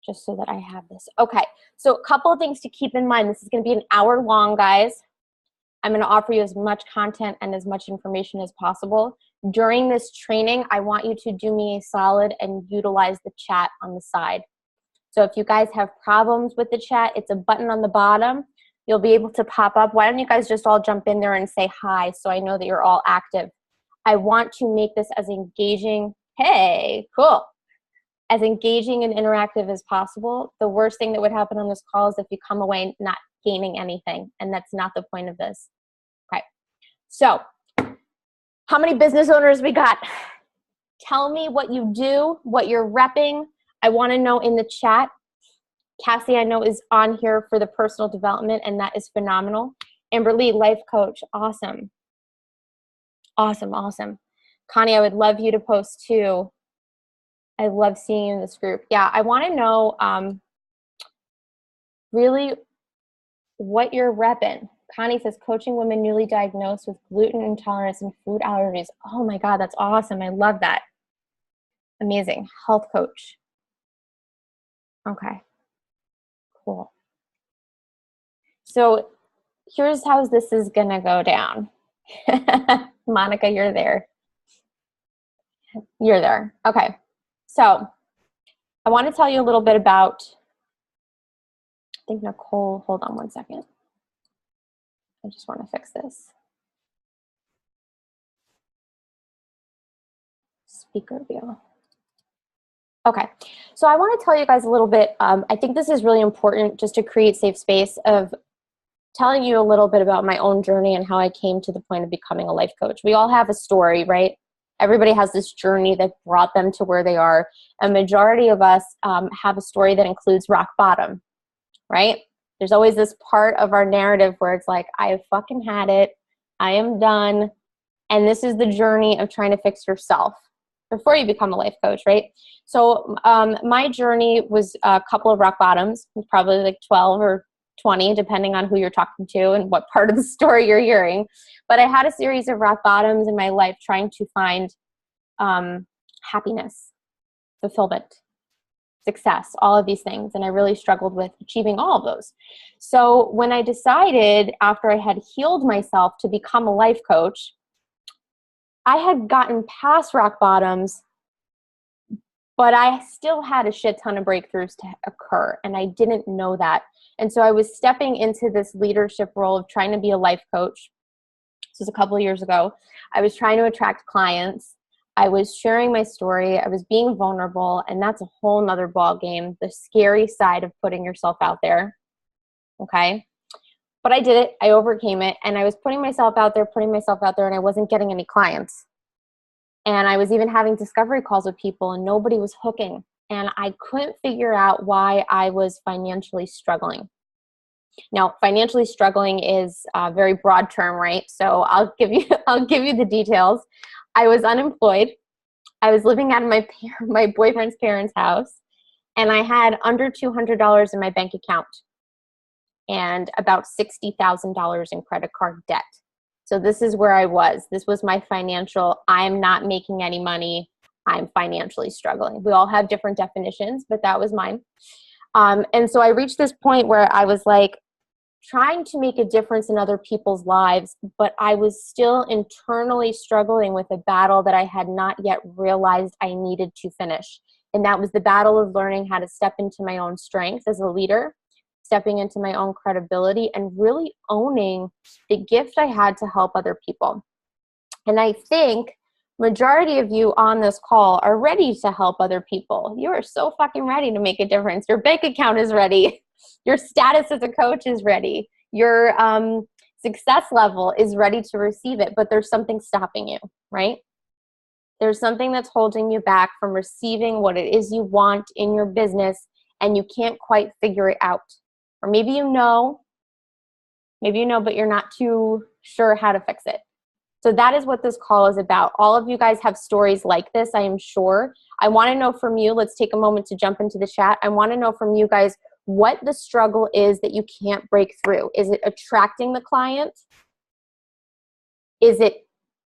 just so that I have this. Okay, so a couple of things to keep in mind. This is going to be an hour long, guys. I'm going to offer you as much content and as much information as possible. During this training, I want you to do me a solid and utilize the chat on the side. So if you guys have problems with the chat, it's a button on the bottom. You'll be able to pop up. Why don't you guys just all jump in there and say hi so I know that you're all active. I want to make this as engaging, hey, cool, as engaging and interactive as possible. The worst thing that would happen on this call is if you come away not gaining anything, and that's not the point of this. Okay, so how many business owners we got? Tell me what you do, what you're repping. I want to know in the chat. Cassie, I know, is on here for the personal development, and that is phenomenal. Amber Lee, life coach, awesome. Awesome, awesome. Connie, I would love you to post too. I love seeing you in this group. Yeah, I want to know really what you're repping. Connie says, coaching women newly diagnosed with gluten intolerance and food allergies. Oh my God, that's awesome. I love that. Amazing. Health coach. Okay, cool. So here's how this is going to go down. Monica, you're there. You're there. Okay. So I want to tell you a little bit about, I think Nicole, hold on one second. I just want to fix this. Speaker view. Okay, so I want to tell you guys a little bit, I think this is really important just to create safe space of telling you a little bit about my own journey and how I came to the point of becoming a life coach. We all have a story, right? Everybody has this journey that brought them to where they are. A majority of us have a story that includes rock bottom, right? There's always this part of our narrative where it's like, I have fucking had it, I am done, and this is the journey of trying to fix yourself before you become a life coach, right? So my journey was a couple of rock bottoms, probably like 12 or 20, depending on who you're talking to and what part of the story you're hearing. But I had a series of rock bottoms in my life trying to find happiness, fulfillment, success, all of these things. And I really struggled with achieving all of those. So when I decided after I had healed myself to become a life coach, I had gotten past rock bottoms, but I still had a shit ton of breakthroughs to occur, and I didn't know that. And so I was stepping into this leadership role of trying to be a life coach. This was a couple of years ago. I was trying to attract clients. I was sharing my story. I was being vulnerable, and that's a whole nother ball game, the scary side of putting yourself out there, okay? But I did it. I overcame it, and I was putting myself out there, and I wasn't getting any clients. And I was even having discovery calls with people, and nobody was hooking. And I couldn't figure out why I was financially struggling. Now, financially struggling is a very broad term, right? So I'll give you the details. I was unemployed. I was living out of my boyfriend's parents' house, and I had under $200 in my bank account and about $60,000 in credit card debt. So this is where I was. This was my financial, I'm not making any money. I'm financially struggling. We all have different definitions, but that was mine. And so I reached this point where I was like trying to make a difference in other people's lives, but I was still internally struggling with a battle that I had not yet realized I needed to finish. And that was the battle of learning how to step into my own strength as a leader, stepping into my own credibility, and really owning the gift I had to help other people. And I think majority of you on this call are ready to help other people. You are so fucking ready to make a difference. Your bank account is ready. Your status as a coach is ready. Your success level is ready to receive it, but there's something stopping you, right? There's something that's holding you back from receiving what it is you want in your business, and you can't quite figure it out. Or maybe you know, but you're not too sure how to fix it. So that is what this call is about. All of you guys have stories like this, I am sure. I want to know from you, let's take a moment to jump into the chat. I want to know from you guys what the struggle is that you can't break through. Is it attracting the client? Is it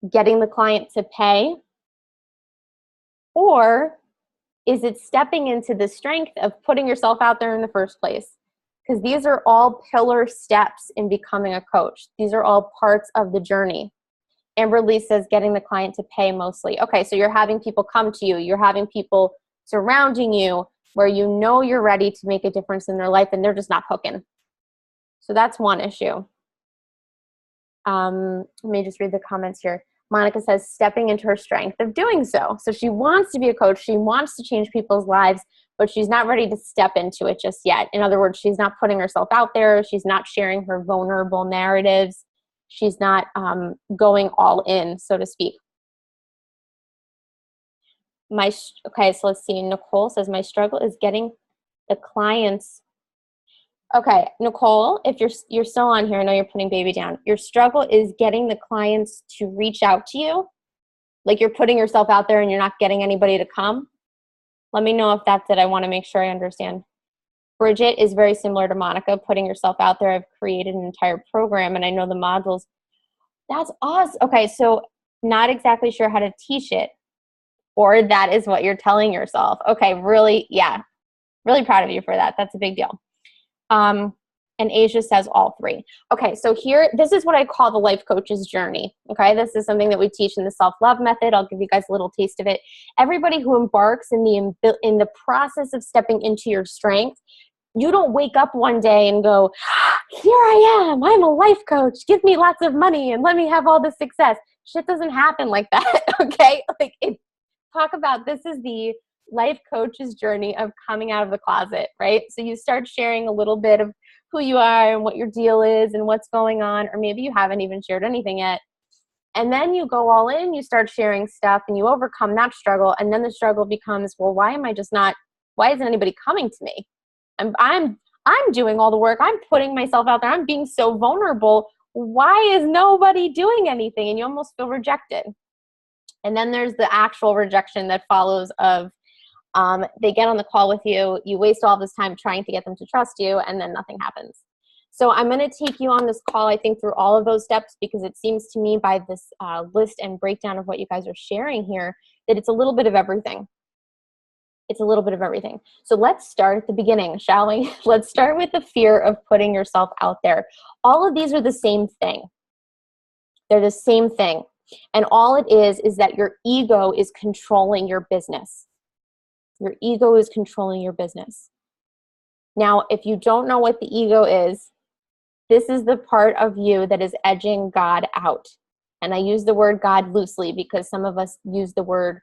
getting the client to pay? Or Is it stepping into the strength of putting yourself out there in the first place? Because these are all pillar steps in becoming a coach. These are all parts of the journey. Amber Lee says getting the client to pay mostly. Okay, so you're having people come to you. You're having people surrounding you where you know you're ready to make a difference in their life and they're just not hooking. So that's one issue. Let me just read the comments here. Monica says stepping into her strength of doing so. So she wants to be a coach. She wants to change people's lives, but she's not ready to step into it just yet. In other words, she's not putting herself out there. She's not sharing her vulnerable narratives. She's not going all in, so to speak. Okay, so let's see. Nicole says, my struggle is getting the clients. Okay, Nicole, if you're still on here, I know you're putting baby down. Your struggle is getting the clients to reach out to you. Like you're putting yourself out there and you're not getting anybody to come. Let me know if that's it. I want to make sure I understand. Bridget is very similar to Monica, putting yourself out there. I've created an entire program and I know the modules. That's awesome. Okay, so not exactly sure how to teach it, or that is what you're telling yourself. Okay, really, yeah, really proud of you for that. That's a big deal. And Asia says all three. Okay, so here, this is what I call the life coach's journey. Okay, this is something that we teach in the self-love method. I'll give you guys a little taste of it. Everybody who embarks in the process of stepping into your strength, you don't wake up one day and go, here I am, I'm a life coach, give me lots of money and let me have all the success. Shit doesn't happen like that, okay? Like, talk about, this is the life coach's journey of coming out of the closet, right? So you start sharing a little bit of who you are and what your deal is and what's going on, or maybe you haven't even shared anything yet. And then you go all in, you start sharing stuff and you overcome that struggle. And then the struggle becomes, well, why isn't anybody coming to me? I'm doing all the work. I'm putting myself out there. I'm being so vulnerable. Why is nobody doing anything? And you almost feel rejected. And then there's the actual rejection that follows of they get on the call with you, you waste all this time trying to get them to trust you, and then nothing happens. So I'm going to take you on this call, I think, through all of those steps, because it seems to me by this list and breakdown of what you guys are sharing here that it's a little bit of everything. It's a little bit of everything. So let's start at the beginning, shall we? Let's start with the fear of putting yourself out there. All of these are the same thing. They're the same thing. And all it is that your ego is controlling your business. Your ego is controlling your business. Now, if you don't know what the ego is, this is the part of you that is edging God out. And I use the word God loosely because some of us use the word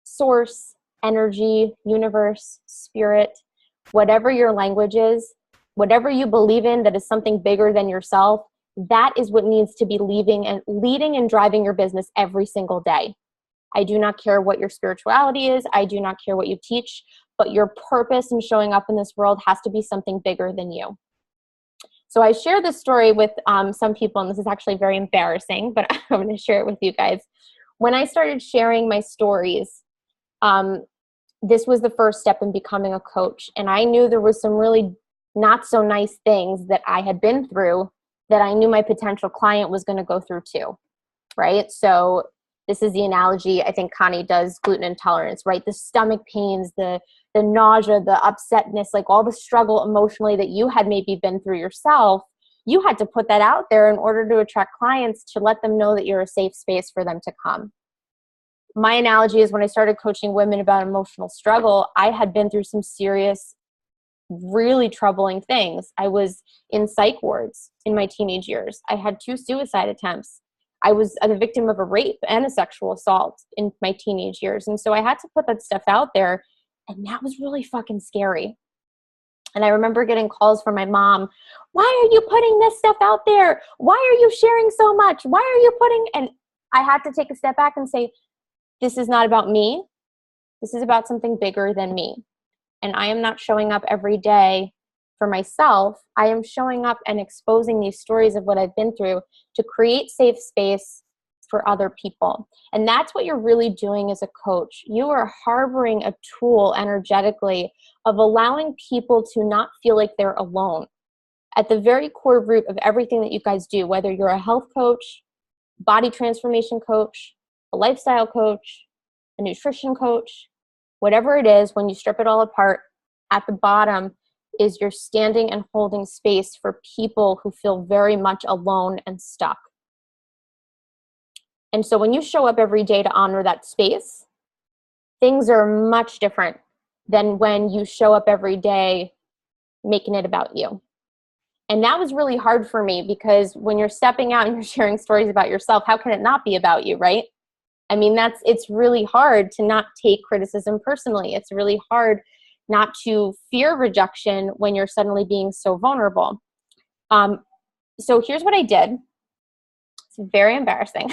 source, energy, universe, spirit, whatever your language is, whatever you believe in that is something bigger than yourself, that is what needs to be leading and driving your business every single day. I do not care what your spirituality is. I do not care what you teach, but your purpose in showing up in this world has to be something bigger than you. So I share this story with some people, and this is actually very embarrassing, but I'm going to share it with you guys. When I started sharing my stories, this was the first step in becoming a coach. And I knew there was some really not so nice things that I had been through that I knew my potential client was going to go through too, right? So this is the analogy I think Connie does, gluten intolerance, right? The stomach pains, the nausea, the upsetness, like all the struggle emotionally that you had maybe been through yourself, you had to put that out there in order to attract clients, to let them know that you're a safe space for them to come. My analogy is when I started coaching women about emotional struggle, I had been through some serious, really troubling things. I was in psych wards in my teenage years. I had 2 suicide attempts. I was the victim of a rape and a sexual assault in my teenage years. And so I had to put that stuff out there, and that was really fucking scary. And I remember getting calls from my mom, why are you putting this stuff out there? Why are you sharing so much? Why are you putting, and I had to take a step back and say, this is not about me. This is about something bigger than me. And I am not showing up every day for myself. I am showing up and exposing these stories of what I've been through to create safe space for other people. And that's what you're really doing as a coach. You are harboring a tool energetically of allowing people to not feel like they're alone. At the very core root of everything that you guys do, whether you're a health coach, body transformation coach, a lifestyle coach, a nutrition coach, Whatever it is, when you strip it all apart, at the bottom is you're standing and holding space for people who feel very much alone and stuck. And so when you show up every day to honor that space, things are much different than when you show up every day making it about you. And that was really hard for me, because when you're stepping out and you're sharing stories about yourself, how can it not be about you, right? I mean, it's really hard to not take criticism personally. It's really hard not to fear rejection when you're suddenly being so vulnerable. So here's what I did. It's very embarrassing.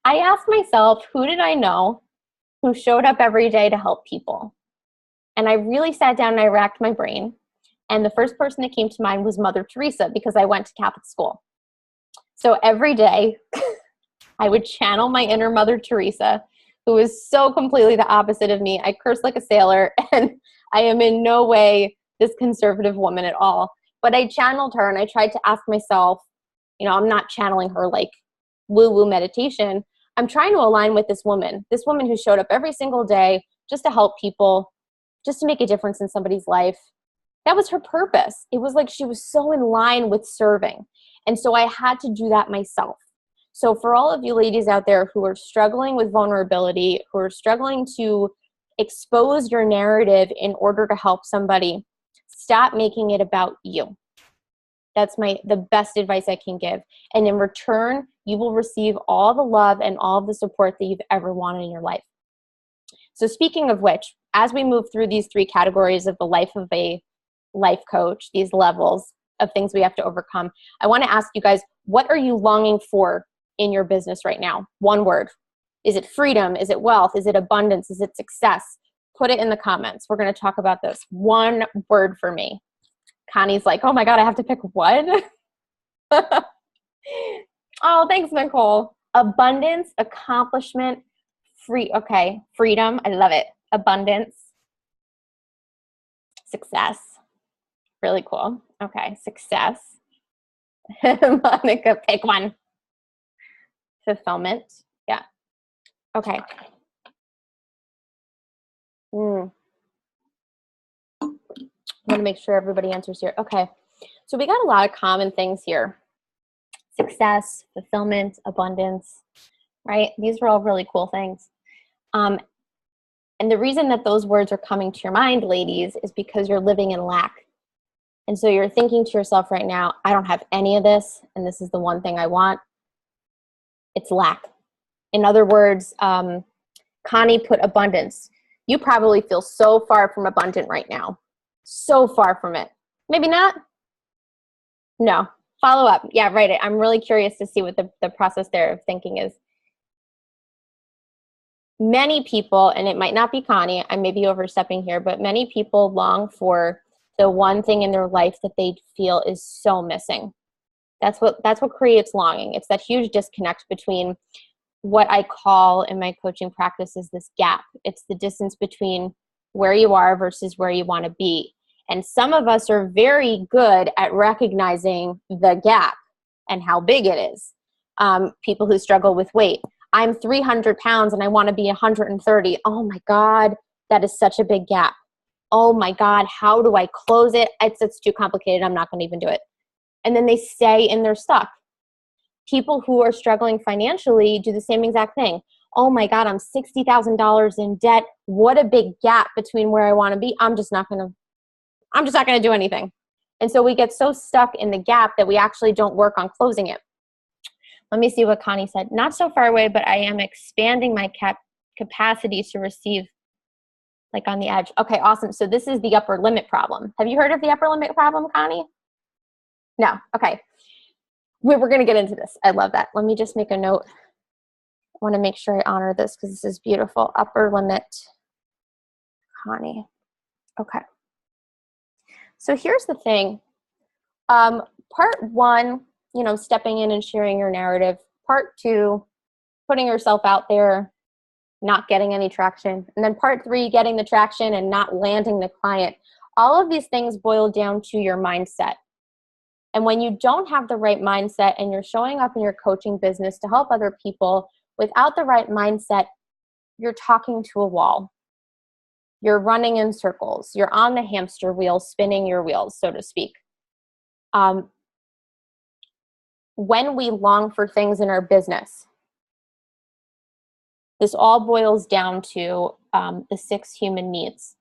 I asked myself, who did I know who showed up every day to help people? And I really sat down and I racked my brain. And the first person that came to mind was Mother Teresa, because I went to Catholic school. So every day I would channel my inner Mother Teresa, who is so completely the opposite of me. I curse like a sailor, and I am in no way this conservative woman at all. But I channeled her, and I tried to ask myself, I'm not channeling her like woo-woo meditation. I'm trying to align with this woman who showed up every single day just to help people, just to make a difference in somebody's life. That was her purpose. It was like she was so in line with serving. And so I had to do that myself. So for all of you ladies out there who are struggling with vulnerability, who are struggling to expose your narrative in order to help somebody, stop making it about you. That's the best advice I can give. And in return, you will receive all the love and all the support that you've ever wanted in your life. So speaking of which, as we move through these 3 categories of the life of a life coach, these levels of things we have to overcome, I want to ask you guys, what are you longing for in your business right now? One word. Is it freedom? Is it wealth? Is it abundance? Is it success? Put it in the comments. We're going to talk about this. One word for me. Connie's like, oh my God, I have to pick one? Oh, thanks, Nicole. Abundance, accomplishment, freedom. I love it. Abundance, success. Really cool. Okay, success. Monica, pick one. Fulfillment. Yeah. Okay. I want to make sure everybody answers here. Okay. So we got a lot of common things here. Success, fulfillment, abundance, right? These are all really cool things. And the reason that those words are coming to your mind, ladies, is because you're living in lack. And so you're thinking to yourself right now, I don't have any of this, and this is the one thing I want. It's lack. In other words, Connie put abundance. You probably feel so far from abundant right now. So far from it. Maybe not? No. Follow up. Yeah, write it. I'm really curious to see what the process there of thinking is. Many people, and it might not be Connie, I may be overstepping here, but many people long for the one thing in their life that they feel is so missing. That's what creates longing. It's that huge disconnect between what I call in my coaching practice is this gap. It's the distance between where you are versus where you want to be. And some of us are very good at recognizing the gap and how big it is. People who struggle with weight. I'm 300 pounds and I want to be 130. Oh my God, that is such a big gap. Oh my God, how do I close it? It's too complicated. I'm not going to even do it. And then they stay and they're stuck. People who are struggling financially do the same exact thing. Oh my God, I'm $60,000 in debt. What a big gap between where I want to be. I'm just not going to do anything. And so we get so stuck in the gap that we actually don't work on closing it. Let me see what Connie said. Not so far away, but I am expanding my capacity to receive, like on the edge. Okay, awesome. So this is the upper limit problem. Have you heard of the upper limit problem, Connie? No. Okay. We're going to get into this. I love that. Let me just make a note. I want to make sure I honor this because this is beautiful. Upper limit, Connie. Okay. So here's the thing. Part 1, stepping in and sharing your narrative. Part 2, putting yourself out there, not getting any traction. And then part 3, getting the traction and not landing the client. All of these things boil down to your mindset. And when you don't have the right mindset and you're showing up in your coaching business to help other people without the right mindset, you're talking to a wall. You're running in circles. You're on the hamster wheel, spinning your wheels, so to speak. When we long for things in our business, this all boils down to the 6 human needs.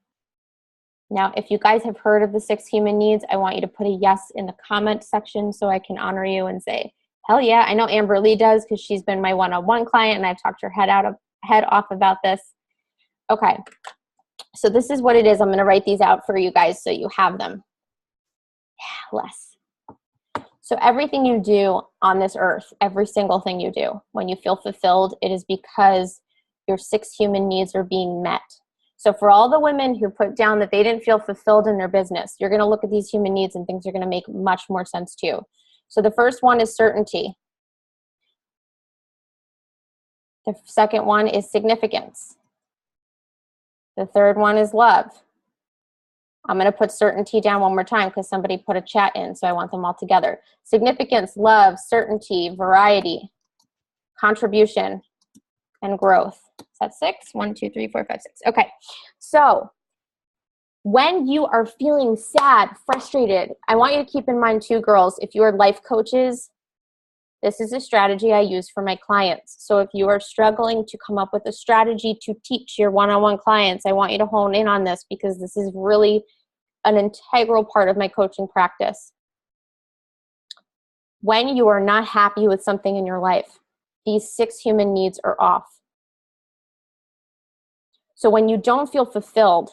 Now, if you guys have heard of the 6 human needs, I want you to put a yes in the comment section so I can honor you and say, hell yeah. I know Amber Lee does because she's been my one-on-one client and I've talked her head off about this. Okay, so this is what it is. I'm going to write these out for you guys so you have them. Yeah, less. So everything you do on this earth, every single thing you do, when you feel fulfilled, it is because your 6 human needs are being met. So for all the women who put down that they didn't feel fulfilled in their business, you're going to look at these human needs and things are going to make much more sense to you. So the first one is certainty. The second one is significance. The third one is love. I'm going to put certainty down one more time because somebody put a chat in, so I want them all together. Significance, love, certainty, variety, contribution, and growth. Is that 6? 1, 2, 3, 4, 5, 6. Okay. So when you are feeling sad, frustrated, I want you to keep in mind too, girls, if you are life coaches, this is a strategy I use for my clients. So if you are struggling to come up with a strategy to teach your one-on-one clients, I want you to hone in on this because this is really an integral part of my coaching practice. When you are not happy with something in your life, these 6 human needs are off. So when you don't feel fulfilled,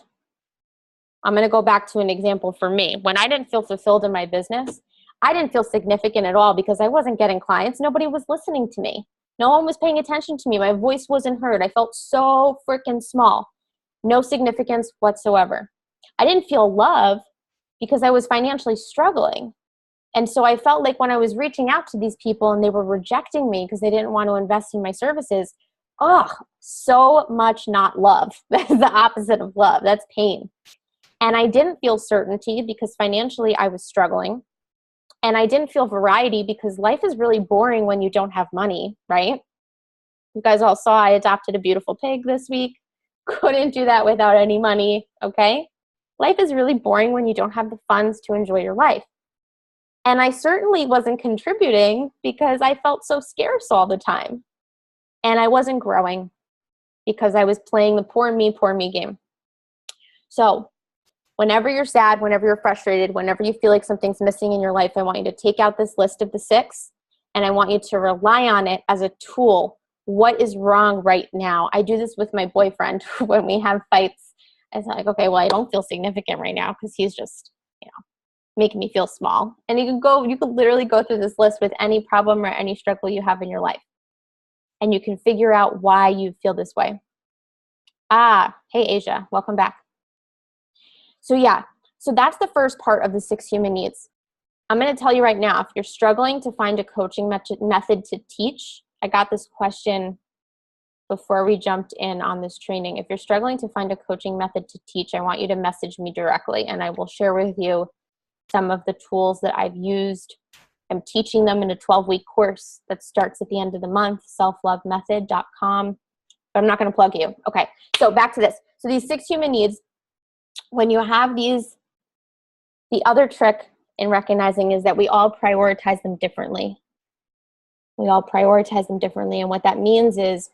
I'm going to go back to an example for me. When I didn't feel fulfilled in my business, I didn't feel significant at all because I wasn't getting clients. Nobody was listening to me. No one was paying attention to me. My voice wasn't heard. I felt so freaking small. No significance whatsoever. I didn't feel love because I was financially struggling. And so I felt like when I was reaching out to these people and they were rejecting me because they didn't want to invest in my services, so much not love. That's the opposite of love. That's pain. And I didn't feel certainty because financially I was struggling. And I didn't feel variety because life is really boring when you don't have money, right? You guys all saw I adopted a beautiful pig this week. Couldn't do that without any money, okay? Life is really boring when you don't have the funds to enjoy your life. And I certainly wasn't contributing because I felt so scarce all the time. And I wasn't growing because I was playing the poor me game. So whenever you're sad, whenever you're frustrated, whenever you feel like something's missing in your life, I want you to take out this list of the 6 and I want you to rely on it as a tool. What is wrong right now? I do this with my boyfriend when we have fights. It's like, okay, well, I don't feel significant right now because he's just, making me feel small. And you could literally go through this list with any problem or any struggle you have in your life. And you can figure out why you feel this way. Hey, Asia, welcome back. So that's the first part of the 6 human needs. I'm going to tell you right now, if you're struggling to find a coaching method to teach, I got this question before we jumped in on this training. If you're struggling to find a coaching method to teach, I want you to message me directly and I will share with you some of the tools that I've used. I'm teaching them in a 12-week course that starts at the end of the month, selflovemethod.com. But I'm not going to plug you. Okay, so back to this. So these 6 human needs, when you have these, the other trick in recognizing is that we all prioritize them differently. We all prioritize them differently. And what that means is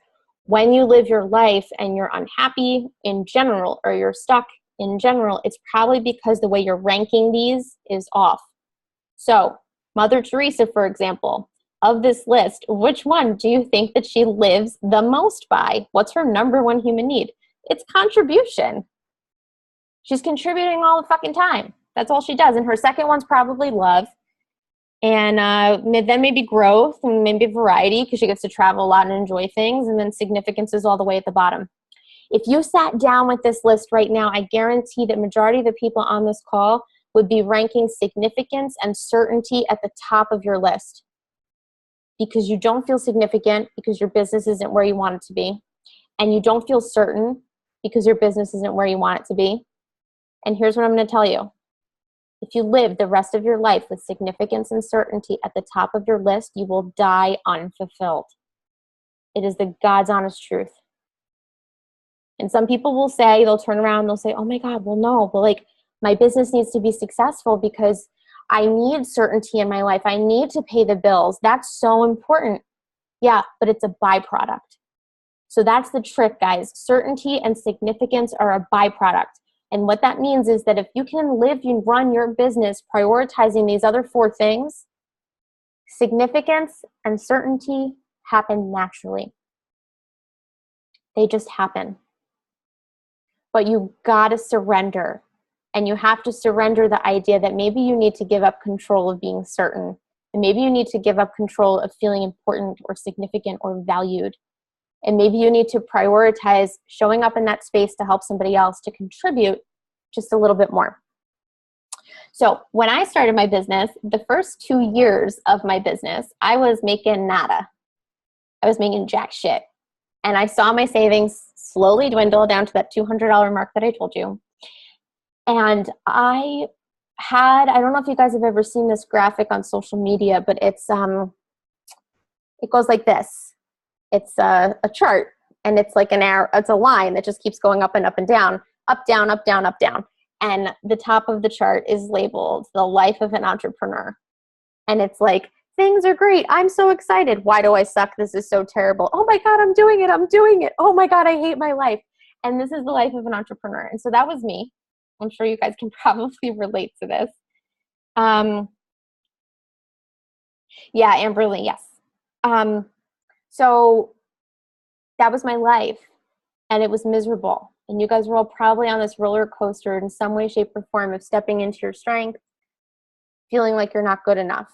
when you live your life and you're unhappy in general or you're stuck in general, it's probably because the way you're ranking these is off. So Mother Teresa, for example, of this list, which one do you think that she lives the most by? What's her number 1 human need? It's contribution. She's contributing all the fucking time. That's all she does. And her second one's probably love. And then maybe growth and maybe variety because she gets to travel a lot and enjoy things. And then significance is all the way at the bottom. If you sat down with this list right now, I guarantee that majority of the people on this call would be ranking significance and certainty at the top of your list because you don't feel significant because your business isn't where you want it to be. And you don't feel certain because your business isn't where you want it to be. And here's what I'm going to tell you. If you live the rest of your life with significance and certainty at the top of your list, you will die unfulfilled. It is the God's honest truth. And some people will say, they'll turn around and they'll say, oh my God, well, no, but like my business needs to be successful because I need certainty in my life. I need to pay the bills. That's so important. Yeah, but it's a byproduct. So that's the trick, guys. Certainty and significance are a byproduct. And what that means is that if you can live and run your business prioritizing these other 4 things, significance and certainty happen naturally. They just happen. But you gotta surrender. And you have to surrender the idea that maybe you need to give up control of being certain. And maybe you need to give up control of feeling important or significant or valued. And maybe you need to prioritize showing up in that space to help somebody else to contribute just a little bit more. So when I started my business, the first 2 years of my business, I was making nada. I was making jack shit. And I saw my savings slowly dwindle down to that $200 mark that I told you. And I don't know if you guys have ever seen this graphic on social media, but it goes like this. It's a chart, and it's like an arrow. It's a line that just keeps going up and up and down, up, down, up, down, up, down. And the top of the chart is labeled the life of an entrepreneur. And it's like, things are great. I'm so excited. Why do I suck? This is so terrible. Oh my God, I'm doing it. I'm doing it. Oh my God, I hate my life. And this is the life of an entrepreneur. And so that was me. I'm sure you guys can probably relate to this. Yeah, Amberly, yes. So that was my life, and it was miserable. And you guys were all probably on this roller coaster in some way, shape, or form of stepping into your strength, feeling like you're not good enough,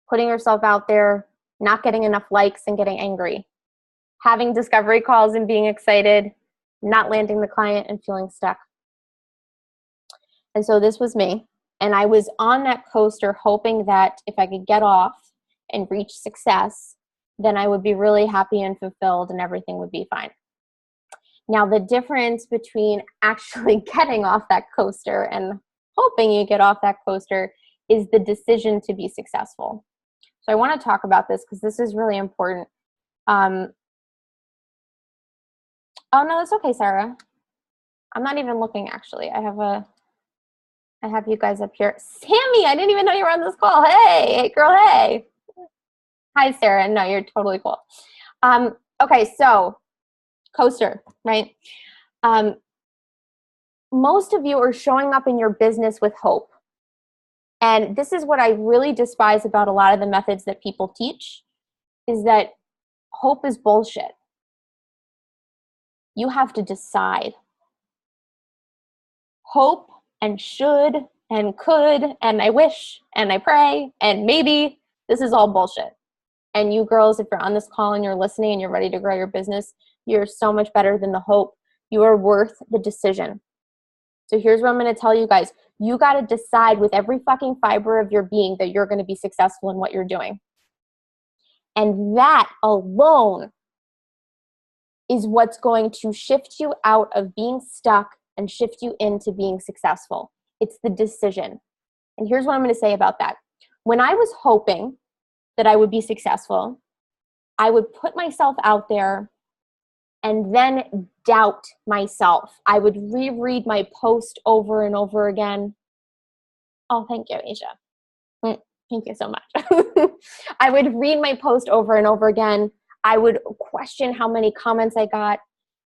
putting yourself out there, not getting enough likes and getting angry, having discovery calls and being excited, not landing the client and feeling stuck. And so this was me. And I was on that coaster hoping that if I could get off and reach success, then I would be really happy and fulfilled and everything would be fine. Now, the difference between actually getting off that coaster and hoping you get off that coaster is the decision to be successful. So I want to talk about this because this is really important. Oh, no, that's okay, Sarah. I'm not even looking, actually. I have you guys up here. Sammy, I didn't even know you were on this call. Hey, girl, hey. Hi, Sarah. No, you're totally cool. Okay, so coaster, right? Most of you are showing up in your business with hope. And this is what I really despise about a lot of the methods that people teach, is that hope is bullshit. You have to decide. Hope and should and could and I wish and I pray and maybe, this is all bullshit. And you girls, if you're on this call and you're listening and you're ready to grow your business, you're so much better than the hope. You are worth the decision. So here's what I'm going to tell you guys. You got to decide with every fucking fiber of your being that you're going to be successful in what you're doing. And that alone is what's going to shift you out of being stuck and shift you into being successful. It's the decision. And here's what I'm going to say about that. When I was hoping that I would be successful, I would put myself out there and then doubt myself. I would reread my post over and over again. Oh, thank you, Asia. Thank you so much. I would read my post over and over again. I would question how many comments I got.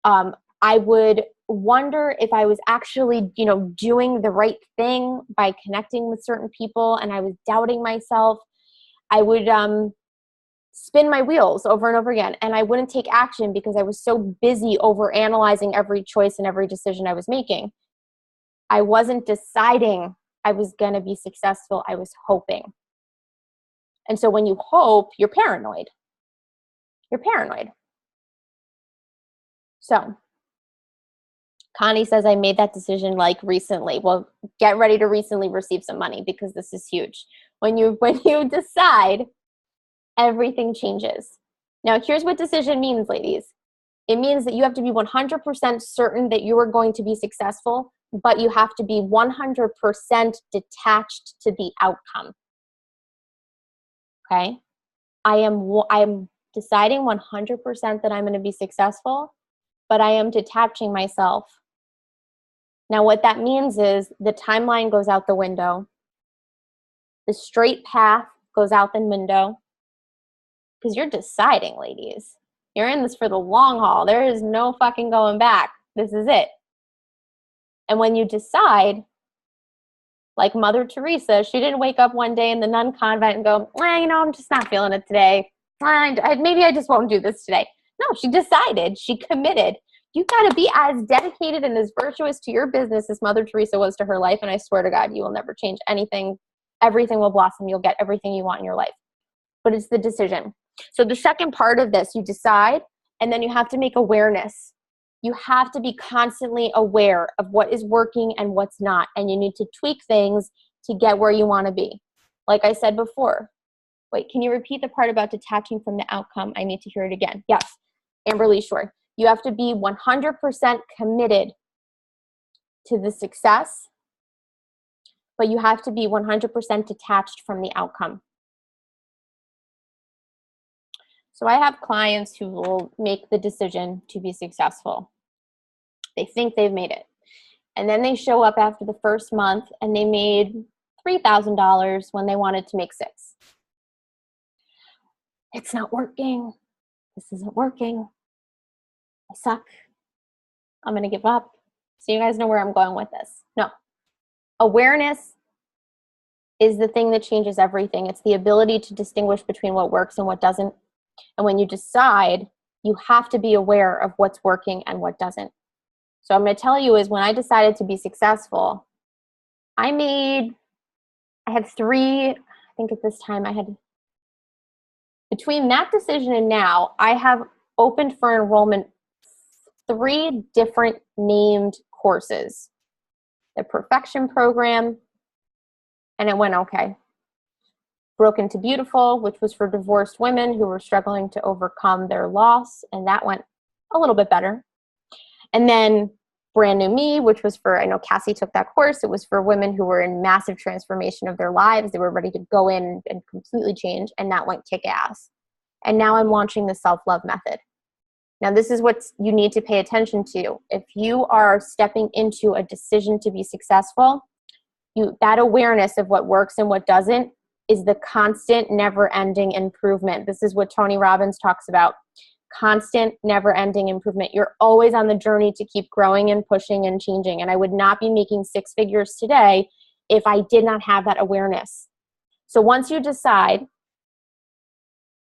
I would wonder if I was actually, doing the right thing by connecting with certain people, and I was doubting myself. I would spin my wheels over and over again, and I wouldn't take action because I was so busy over analyzing every choice and every decision I was making. I wasn't deciding I was going to be successful. I was hoping. And so when you hope, you're paranoid. You're paranoid. So Connie says, I made that decision like recently. Well, get ready to recently receive some money because this is huge. When you decide, everything changes. Now, here's what decision means, ladies. It means that you have to be 100% certain that you are going to be successful, but you have to be 100% detached to the outcome. Okay? I am deciding 100% that I'm going to be successful, but I am detaching myself. Now, what that means is the timeline goes out the window. The straight path goes out the window, because you're deciding, ladies. You're in this for the long haul. There is no fucking going back. This is it. And when you decide, like Mother Teresa, she didn't wake up one day in the nun convent and go, I'm just not feeling it today. Maybe I just won't do this today. No, she decided. She committed. You got to be as dedicated and as virtuous to your business as Mother Teresa was to her life. And I swear to God, you will never change anything. Everything will blossom. You'll get everything you want in your life. But it's the decision. So the second part of this, you decide, and then you have to make awareness. You have to be constantly aware of what is working and what's not. And you need to tweak things to get where you want to be. Like I said before. Wait, can you repeat the part about detaching from the outcome? I need to hear it again. Yes, Amberly, sure. You have to be 100% committed to the success, but you have to be 100% detached from the outcome. So I have clients who will make the decision to be successful. They think they've made it. And then they show up after the first month and they made $3,000 when they wanted to make $6,000. It's not working. This isn't working. I suck. I'm going to give up. So you guys know where I'm going with this. No. Awareness is the thing that changes everything. It's the ability to distinguish between what works and what doesn't. And when you decide, you have to be aware of what's working and what doesn't. So I'm going to tell you is when I decided to be successful, I had three, I think at this time I had, between that decision and now, I have opened for enrollment 3 different named courses. The Perfection Program, and it went okay. Broken to Beautiful, which was for divorced women who were struggling to overcome their loss, and that went a little bit better. And then Brand New Me, which was for, I know Cassie took that course, it was for women who were in massive transformation of their lives. They were ready to go in and completely change, and that went kick-ass. And now I'm launching the Self-Love Method. Now, this is what you need to pay attention to. If you are stepping into a decision to be successful, that awareness of what works and what doesn't is the constant, never-ending improvement. This is what Tony Robbins talks about. Constant, never-ending improvement. You're always on the journey to keep growing and pushing and changing. And I would not be making 6 figures today if I did not have that awareness. So once you decide,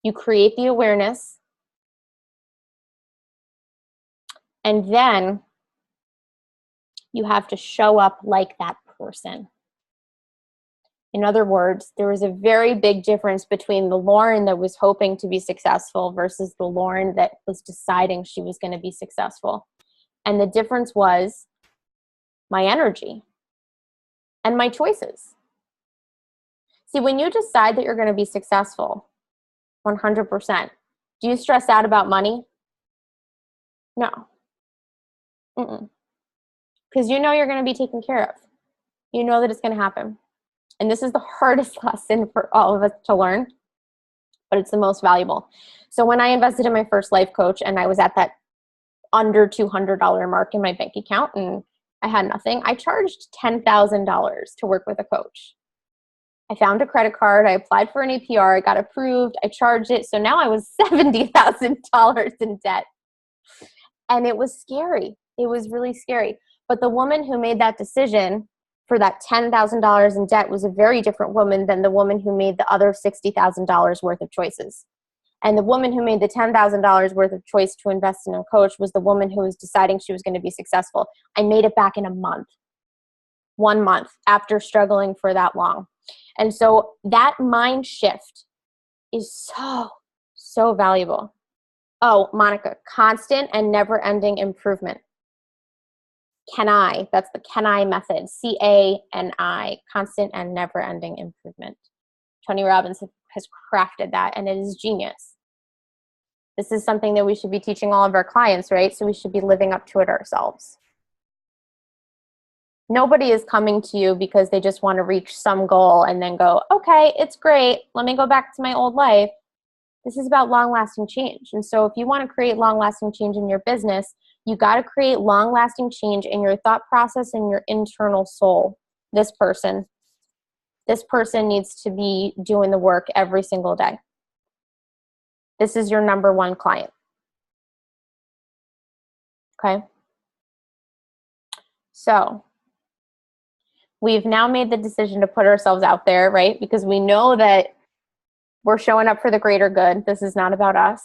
you create the awareness, and then you have to show up like that person. In other words, there was a very big difference between the Lauren that was hoping to be successful versus the Lauren that was deciding she was going to be successful. And the difference was my energy and my choices. See, when you decide that you're going to be successful, 100%, do you stress out about money? No. Because you know you're going to be taken care of. You know that it's going to happen. And this is the hardest lesson for all of us to learn, but it's the most valuable. So when I invested in my first life coach and I was at that under $200 mark in my bank account and I had nothing, I charged $10,000 to work with a coach. I found a credit card. I applied for an APR. I got approved. I charged it. So now I was $70,000 in debt. And it was scary. It was really scary. But the woman who made that decision for that $10,000 in debt was a very different woman than the woman who made the other $60,000 worth of choices. And the woman who made the $10,000 worth of choice to invest in a coach was the woman who was deciding she was going to be successful. I made it back in a month. 1 month after struggling for that long. And so that mind shift is so valuable. Oh, Monica, constant and never-ending improvement. CANI, that's the CANI method, C-A-N-I, constant and never-ending improvement. Tony Robbins has crafted that, and it is genius. This is something that we should be teaching all of our clients, right? So we should be living up to it ourselves. Nobody is coming to you because they just want to reach some goal and then go, okay, it's great. Let me go back to my old life. This is about long-lasting change. And so if you want to create long-lasting change in your business, You got to create long-lasting change in your thought process and your internal soul. This person needs to be doing the work every single day. This is your number one client. Okay? So we've now made the decision to put ourselves out there, right? Because we know that we're showing up for the greater good. This is not about us.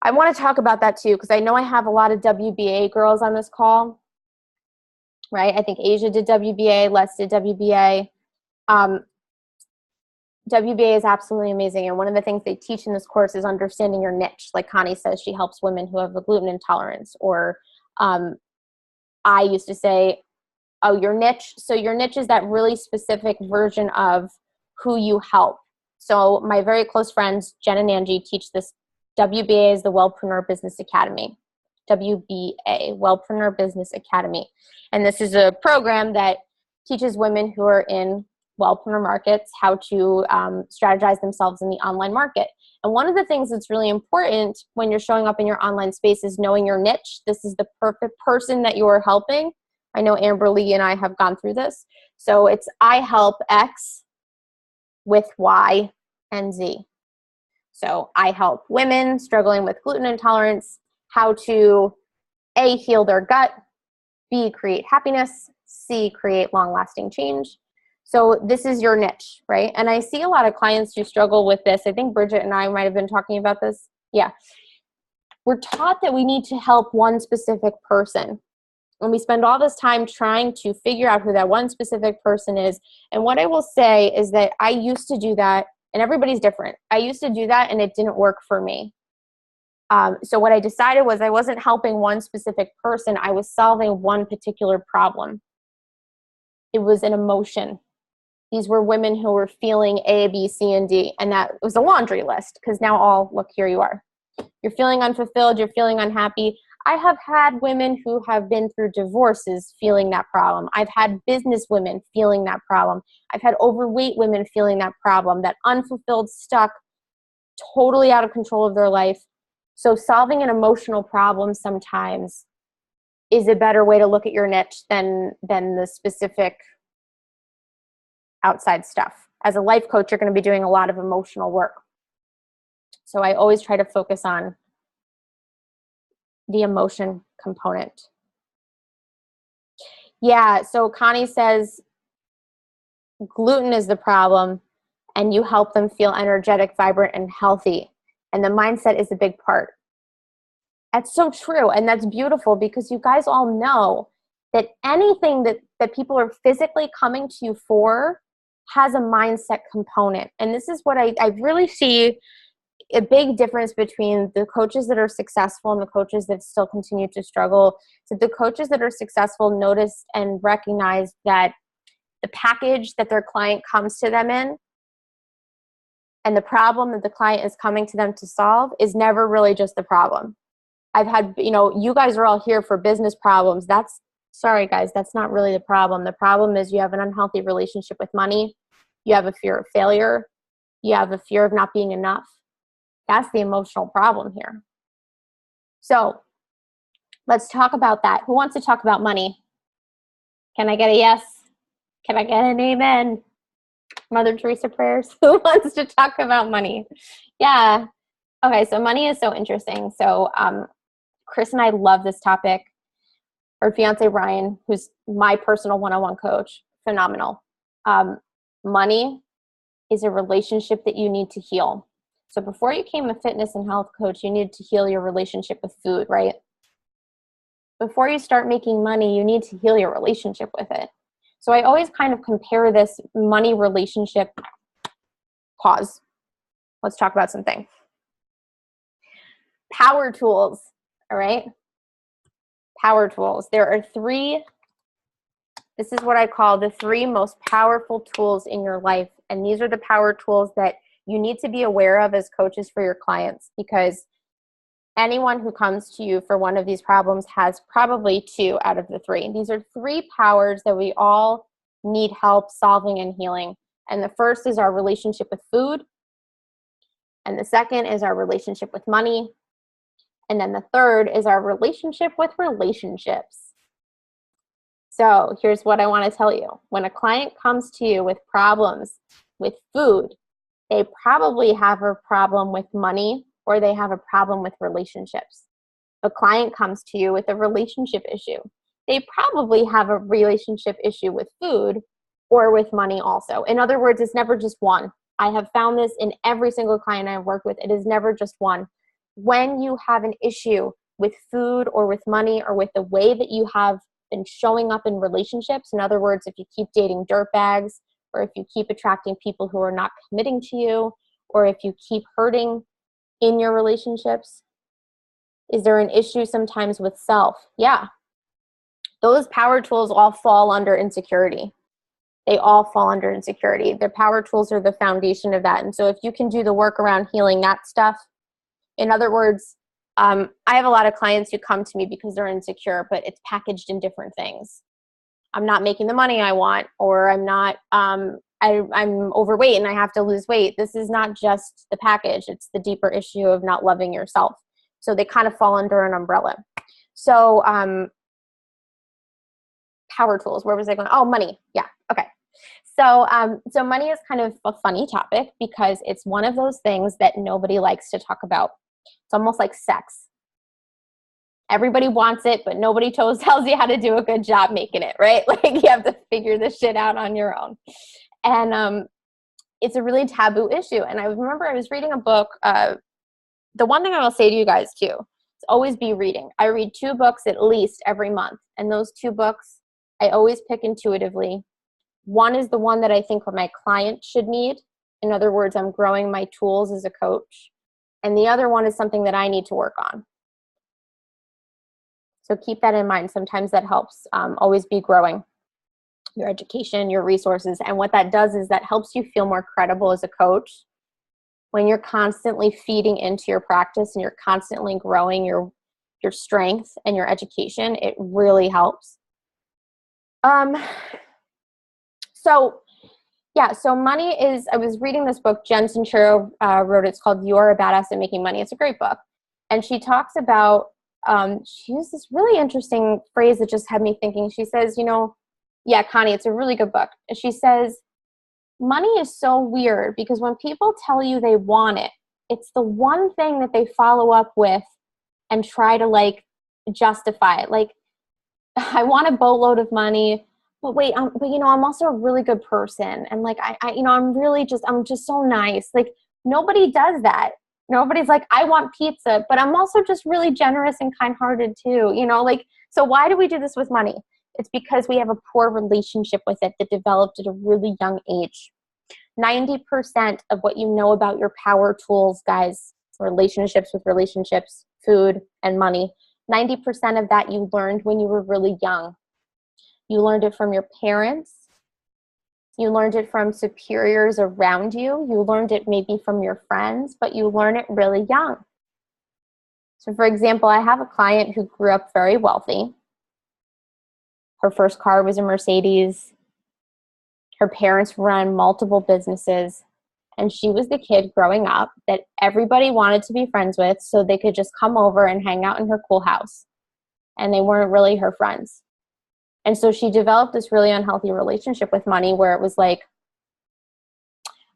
I want to talk about that too, because I know I have a lot of WBA girls on this call, right? I think Asia did WBA, Les did WBA. WBA is absolutely amazing. And one of the things they teach in this course is understanding your niche. Like Connie says, she helps women who have a gluten intolerance. Or I used to say, oh, your niche. So your niche is that really specific version of who you help. So my very close friends, Jen and Angie, teach this. WBA is the Wellpreneur Business Academy. WBA, Wellpreneur Business Academy. And this is a program that teaches women who are in wellpreneur markets how to strategize themselves in the online market. And one of the things that's really important when you're showing up in your online space is knowing your niche. This is the perfect person that you're helping. I know Amber Lee and I have gone through this. So it's I help X with Y and Z. So I help women struggling with gluten intolerance how to A, heal their gut, B, create happiness, C, create long-lasting change. So this is your niche, right? And I see a lot of clients who struggle with this. I think Bridget and I might have been talking about this. Yeah. We're taught that we need to help one specific person. And we spend all this time trying to figure out who that one specific person is. And what I will say is that I used to do that, and everybody's different. I used to do that, and it didn't work for me. So what I decided was I wasn't helping one specific person. I was solving one particular problem. It was an emotion. These were women who were feeling A, B, C, and D. And that was a laundry list, because now look, here you are. You're feeling unfulfilled. You're feeling unhappy. I have had women who have been through divorces feeling that problem. I've had business women feeling that problem. I've had overweight women feeling that problem, that unfulfilled, stuck, totally out of control of their life. So solving an emotional problem sometimes is a better way to look at your niche than the specific outside stuff. As a life coach, you're going to be doing a lot of emotional work. So I always try to focus on the emotion component. Yeah, so Connie says gluten is the problem, and you help them feel energetic, vibrant, and healthy. And the mindset is a big part. That's so true, and that's beautiful, because you guys all know that anything that people are physically coming to you for has a mindset component. And this is what I really see a big difference between the coaches that are successful and the coaches that still continue to struggle. So the coaches that are successful notice and recognize that the package that their client comes to them in and the problem that the client is coming to them to solve is never really just the problem. I've had, you guys are all here for business problems. Sorry guys, that's not really the problem. The problem is you have an unhealthy relationship with money. You have a fear of failure. You have a fear of not being enough. That's the emotional problem here. So let's talk about that. Who wants to talk about money? Can I get a yes? Can I get an amen? Mother Teresa prayers. Who wants to talk about money? Yeah. Okay, so money is so interesting. So Chris and I love this topic. Our fiance, Ryan, who's my personal one-on-one coach, phenomenal. Money is a relationship that you need to heal. So before you became a fitness and health coach, you need to heal your relationship with food, right? Before you start making money, you need to heal your relationship with it. So I always kind of compare this money relationship. Pause. Let's talk about something. Power tools, all right? Power tools. There are three. This is what I call the three most powerful tools in your life. And these are the power tools that you need to be aware of as coaches for your clients, because anyone who comes to you for one of these problems has probably two out of the three. These are three powers that we all need help solving and healing. And the first is our relationship with food. And the second is our relationship with money. And then the third is our relationship with relationships. So here's what I want to tell you. When a client comes to you with problems with food, they probably have a problem with money or they have a problem with relationships. If a client comes to you with a relationship issue, they probably have a relationship issue with food or with money also. In other words, it's never just one. I have found this in every single client I've worked with. It is never just one. When you have an issue with food or with money or with the way that you have been showing up in relationships, in other words, if you keep dating dirtbags, or if you keep attracting people who are not committing to you, or if you keep hurting in your relationships, is there an issue sometimes with self? Yeah. Those power tools all fall under insecurity. They all fall under insecurity. The power tools are the foundation of that. And so if you can do the work around healing that stuff, in other words, I have a lot of clients who come to me because they're insecure, but it's packaged in different things. I'm not making the money I want, or I'm not, I'm overweight and I have to lose weight. This is not just the package. It's the deeper issue of not loving yourself. So they kind of fall under an umbrella. So power tools, where was I going? Oh, money. Yeah. Okay. So, so money is kind of a funny topic because it's one of those things that nobody likes to talk about. It's almost like sex. Everybody wants it, but nobody tells you how to do a good job making it, right? Like you have to figure this shit out on your own. And it's a really taboo issue. And I remember I was reading a book. The one thing I will say to you guys too, is always be reading. I read 2 books at least every month. And those 2 books I always pick intuitively. One is the one that I think my client should need. In other words, I'm growing my tools as a coach. And the other one is something that I need to work on. So keep that in mind. Sometimes that helps. Always be growing your education, your resources. And what that does is that helps you feel more credible as a coach. When you're constantly feeding into your practice and you're constantly growing your strength and your education, it really helps. So money is, I was reading this book, Jen Sincero wrote it. It's called You Are a Badass at Making Money. It's a great book. And she talks about, she used this really interesting phrase that just had me thinking. She says, yeah, Connie, it's a really good book. And she says, money is so weird because when people tell you they want it, it's the one thing that they follow up with and try to justify it. Like, I want a boatload of money, but wait, I'm also a really good person. And I'm just so nice. Like nobody does that. Nobody's like, I want pizza, but I'm also just really generous and kind-hearted too. So why do we do this with money? It's because we have a poor relationship with it that developed at a really young age. 90% of what you know about your power tools, guys, relationships, food, and money, 90% of that you learned when you were really young. You learned it from your parents. You learned it from superiors around you. You learned it maybe from your friends, but you learn it really young. So for example, I have a client who grew up very wealthy. Her first car was a Mercedes. Her parents ran multiple businesses. And she was the kid growing up that everybody wanted to be friends with so they could just come over and hang out in her cool house. And they weren't really her friends. And so she developed this really unhealthy relationship with money where it was like,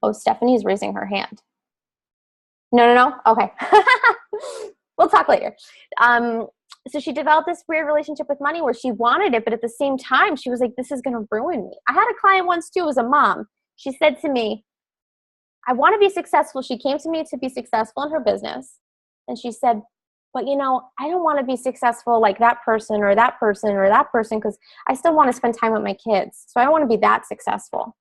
oh, Stephanie's raising her hand. No. Okay. We'll talk later. So she developed this weird relationship with money where she wanted it, but at the same time, she was like, this is going to ruin me. I had a client once too, was a mom. She said to me, I want to be successful. She came to me to be successful in her business. And she said, but I don't want to be successful like that person or that person or that person because I still want to spend time with my kids. So I don't want to be that successful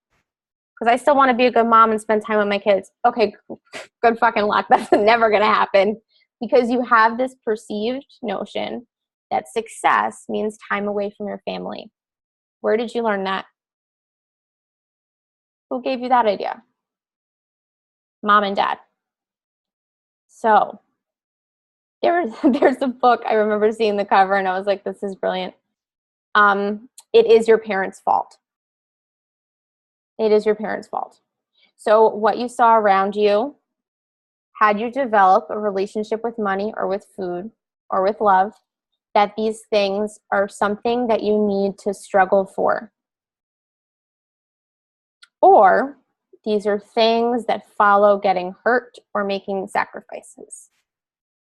because I still want to be a good mom and spend time with my kids. Okay, good fucking luck. That's never going to happen because you have this perceived notion that success means time away from your family. Where did you learn that? Who gave you that idea? Mom and dad. So there's a book, I remember seeing the cover and I was like, this is brilliant. It is your parents' fault. It is your parents' fault. So what you saw around you, had you develop a relationship with money or with food, or with love, that these things are something that you need to struggle for. Or these are things that follow getting hurt or making sacrifices.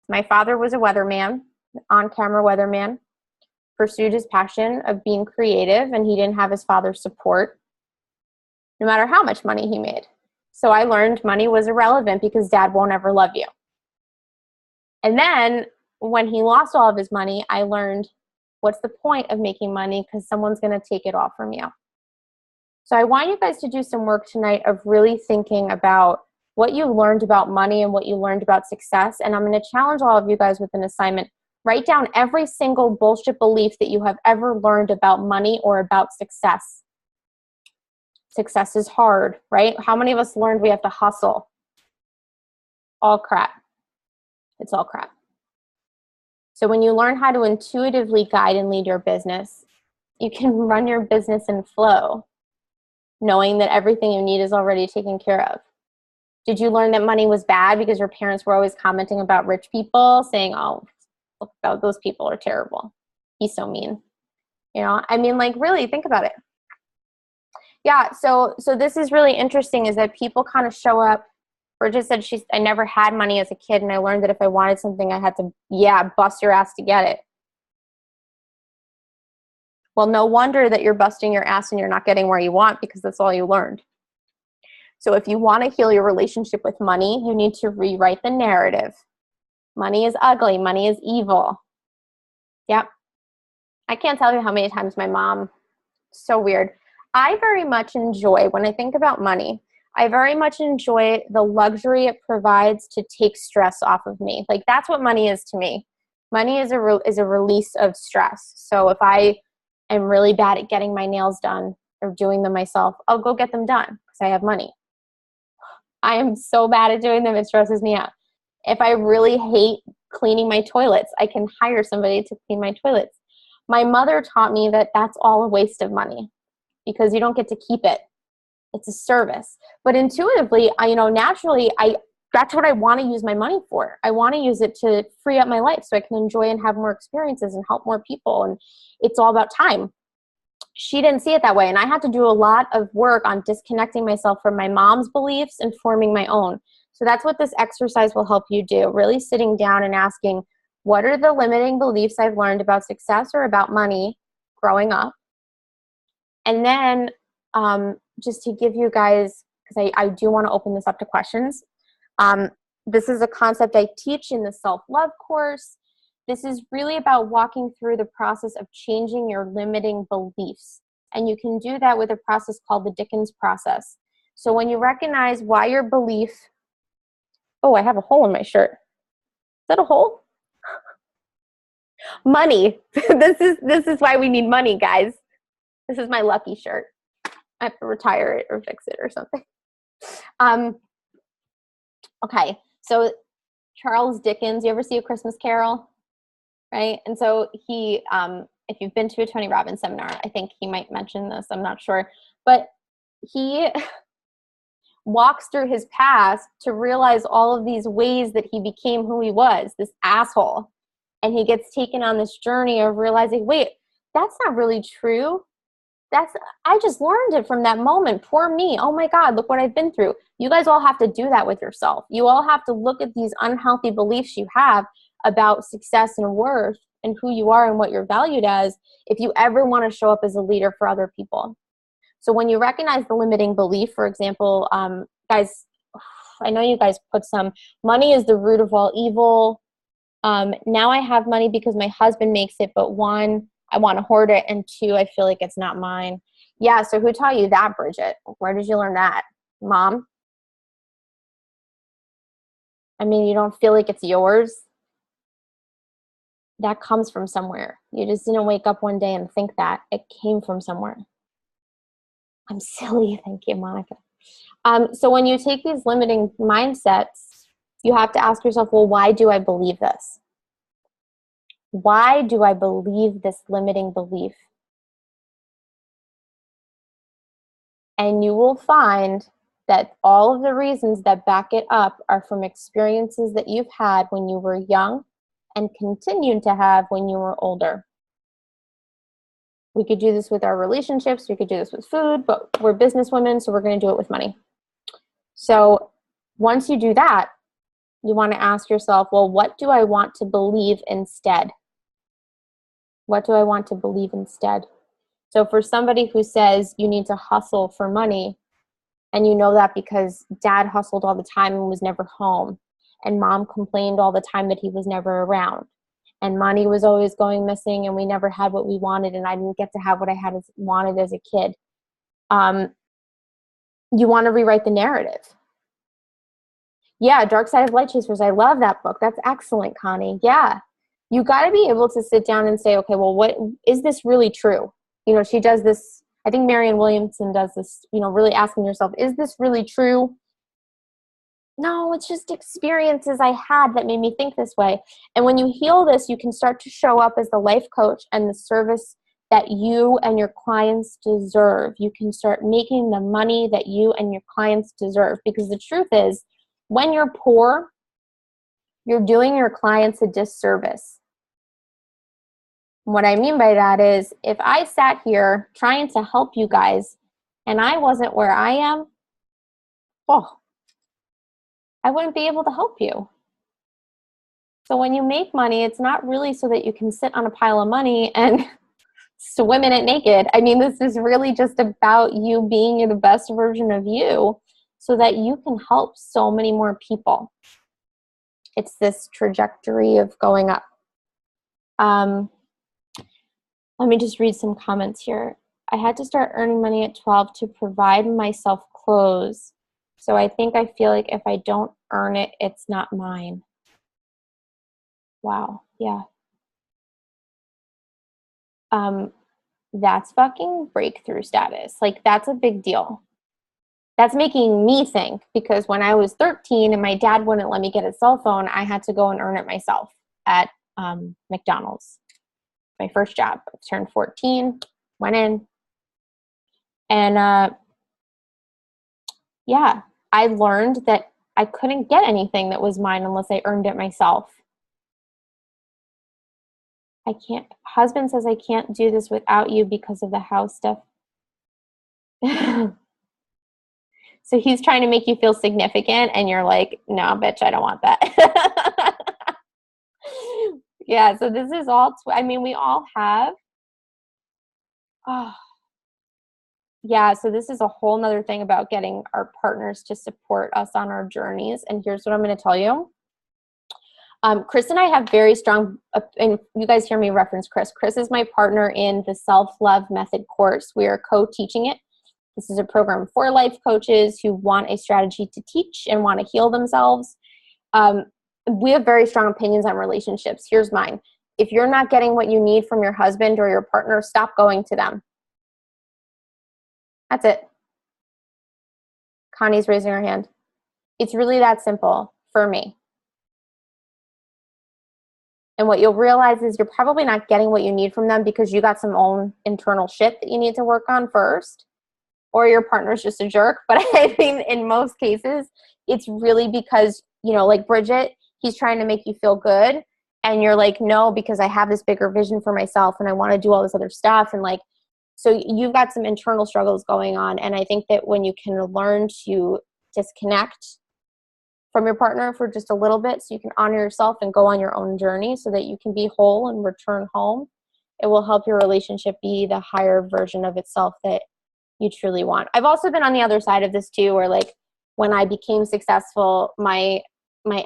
My father was a weatherman, on-camera weatherman, pursued his passion of being creative, and he didn't have his father's support, no matter how much money he made. So I learned money was irrelevant because dad won't ever love you. And then when he lost all of his money, I learned what's the point of making money because someone's going to take it all from you. So I want you guys to do some work tonight of really thinking about what you learned about money and what you learned about success. And I'm going to challenge all of you guys with an assignment. Write down every single bullshit belief that you have ever learned about money or about success. Success is hard, right? How many of us learned we have to hustle? All crap. It's all crap. So when you learn how to intuitively guide and lead your business, you can run your business in flow, knowing that everything you need is already taken care of. Did you learn that money was bad because your parents were always commenting about rich people, saying, oh, look, those people are terrible. He's so mean. You know, I mean, like, really think about it. Yeah, so this is really interesting, is that people kind of show up. Bridget said I never had money as a kid, and I learned that if I wanted something, I had to, bust your ass to get it. Well, no wonder that you're busting your ass and you're not getting where you want, because that's all you learned. So if you want to heal your relationship with money, you need to rewrite the narrative. Money is ugly. Money is evil. Yep. I can't tell you how many times my mom, so weird. I very much enjoy, when I think about money, I very much enjoy the luxury it provides to take stress off of me. Like, that's what money is to me. Money is a release of stress. So if I am really bad at getting my nails done or doing them myself, I'll go get them done because I have money. I am so bad at doing them, it stresses me out. If I really hate cleaning my toilets, I can hire somebody to clean my toilets. My mother taught me that that's all a waste of money because you don't get to keep it. It's a service. But intuitively, naturally, that's what I want to use my money for. I want to use it to free up my life so I can enjoy and have more experiences and help more people. And it's all about time. She didn't see it that way. And I had to do a lot of work on disconnecting myself from my mom's beliefs and forming my own. So that's what this exercise will help you do. Really sitting down and asking, what are the limiting beliefs I've learned about success or about money growing up? And then just to give you guys, because I do want to open this up to questions. This is a concept I teach in the self-love course. This is really about walking through the process of changing your limiting beliefs. And you can do that with a process called the Dickens process. So when you recognize why your belief, oh, I have a hole in my shirt. Is that a hole? Money. This is why we need money, guys. This is my lucky shirt. I have to retire it or fix it or something. Okay, so Charles Dickens, you ever see A Christmas Carol? Right? And so he, if you've been to a Tony Robbins seminar, I think he might mention this, I'm not sure. But he walks through his past to realize all of these ways that he became who he was, this asshole. And he gets taken on this journey of realizing, wait, that's not really true. I just learned it from that moment. Poor me. Oh my God, look what I've been through. You guys all have to do that with yourself. You all have to look at these unhealthy beliefs you have about success and worth and who you are and what you're valued as if you ever want to show up as a leader for other people. So when you recognize the limiting belief, for example, guys, I know you guys put some, money is the root of all evil. Now I have money because my husband makes it, but one, I want to hoard it, and two, I feel like it's not mine. Yeah, so who taught you that, Bridget? Where did you learn that? Mom? I mean, you don't feel like it's yours? That comes from somewhere. You just didn't wake up one day and think that. It came from somewhere. I'm silly. Thank you, Monica. So when you take these limiting mindsets, you have to ask yourself, well, why do I believe this? Why do I believe this limiting belief? And you will find that all of the reasons that back it up are from experiences that you've had when you were young and continue to have when you were older. We could do this with our relationships. We could do this with food, but we're businesswomen, so we're going to do it with money. So once you do that, you want to ask yourself, well, what do I want to believe instead? What do I want to believe instead? So for somebody who says you need to hustle for money, and you know that because dad hustled all the time and was never home, and mom complained all the time that he was never around, and money was always going missing, and we never had what we wanted, and I didn't get to have what I wanted as a kid. You want to rewrite the narrative. Yeah, Dark Side of Light Chasers. I love that book. That's excellent, Connie. Yeah. You got to be able to sit down and say, okay, well, what is this really true? You know, she does this, I think Marianne Williamson does this, you know, really asking yourself, is this really true? No, it's just experiences I had that made me think this way. And when you heal this, you can start to show up as the life coach and the service that you and your clients deserve. You can start making the money that you and your clients deserve. Because the truth is, when you're poor, you're doing your clients a disservice. What I mean by that is, if I sat here trying to help you guys and I wasn't where I am, I wouldn't be able to help you. So when you make money, it's not really so that you can sit on a pile of money and swim in it naked. I mean, this is really just about you being the best version of you so that you can help so many more people. It's this trajectory of going up. Let me just read some comments here. I had to start earning money at 12 to provide myself clothes. So I think I feel like if I don't earn it, it's not mine. Wow. Yeah. That's fucking breakthrough status. Like, that's a big deal. That's making me think, because when I was 13 and my dad wouldn't let me get a cell phone, I had to go and earn it myself at McDonald's. My first job. I turned 14, went in, and yeah, I learned that I couldn't get anything that was mine unless I earned it myself. Husband says I can't do this without you because of the house stuff. So he's trying to make you feel significant, and you're like, no, bitch, I don't want that. Yeah, so this is all, we all have. Yeah, so this is a whole nother thing about getting our partners to support us on our journeys. And here's what I'm going to tell you. Chris and I have very strong, and you guys hear me reference Chris. Chris is my partner in the Self-Love Method course. We are co-teaching it. This is a program for life coaches who want a strategy to teach and want to heal themselves. We have very strong opinions on relationships. Here's mine. If you're not getting what you need from your husband or your partner, stop going to them. That's it. Connie's raising her hand. It's really that simple for me. And what you'll realize is you're probably not getting what you need from them because you got some own internal shit that you need to work on first, or your partner's just a jerk. But I mean, in most cases, it's really because, like Bridget, he's trying to make you feel good. And you're like, no, because I have this bigger vision for myself and I want to do all this other stuff. And so you've got some internal struggles going on. And I think that when you can learn to disconnect from your partner for just a little bit so you can honor yourself and go on your own journey so that you can be whole and return home, it will help your relationship be the higher version of itself that you truly want. I've also been on the other side of this too, where when I became successful, my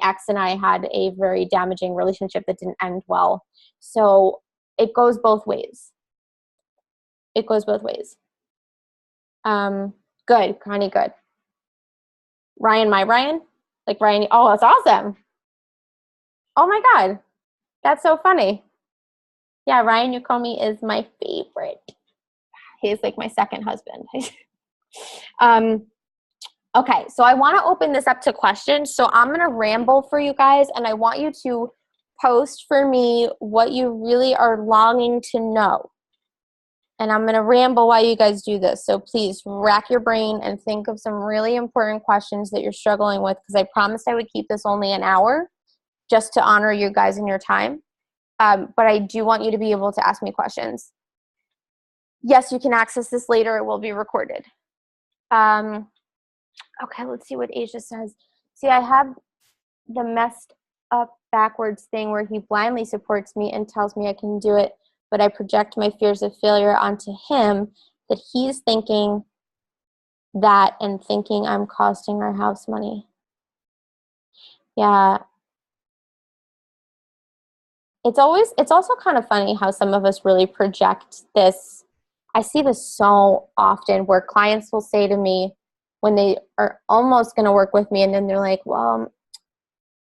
ex and I had a very damaging relationship that didn't end well. So it goes both ways. It goes both ways. Good, Connie, good. Ryan, my Ryan? Like Ryan, oh, that's awesome. Oh my God. That's so funny. Yeah, Ryan Ukomi is my favorite. He's like my second husband. Okay, so I want to open this up to questions. So I'm going to ramble for you guys, and I want you to post for me what you really are longing to know. And I'm going to ramble while you guys do this. So please rack your brain and think of some really important questions that you're struggling with, because I promised I would keep this only an hour. just to honor you guys and your time. But I do want you to be able to ask me questions. Yes, you can access this later. It will be recorded. Okay, let's see what Asia says. See, I have the messed up backwards thing where he blindly supports me and tells me I can do it, but I project my fears of failure onto him, that he's thinking that and thinking I'm costing our house money. Yeah. It's also kind of funny how some of us really project this. I see this so often where clients will say to me when they are almost going to work with me, and then they're like, well,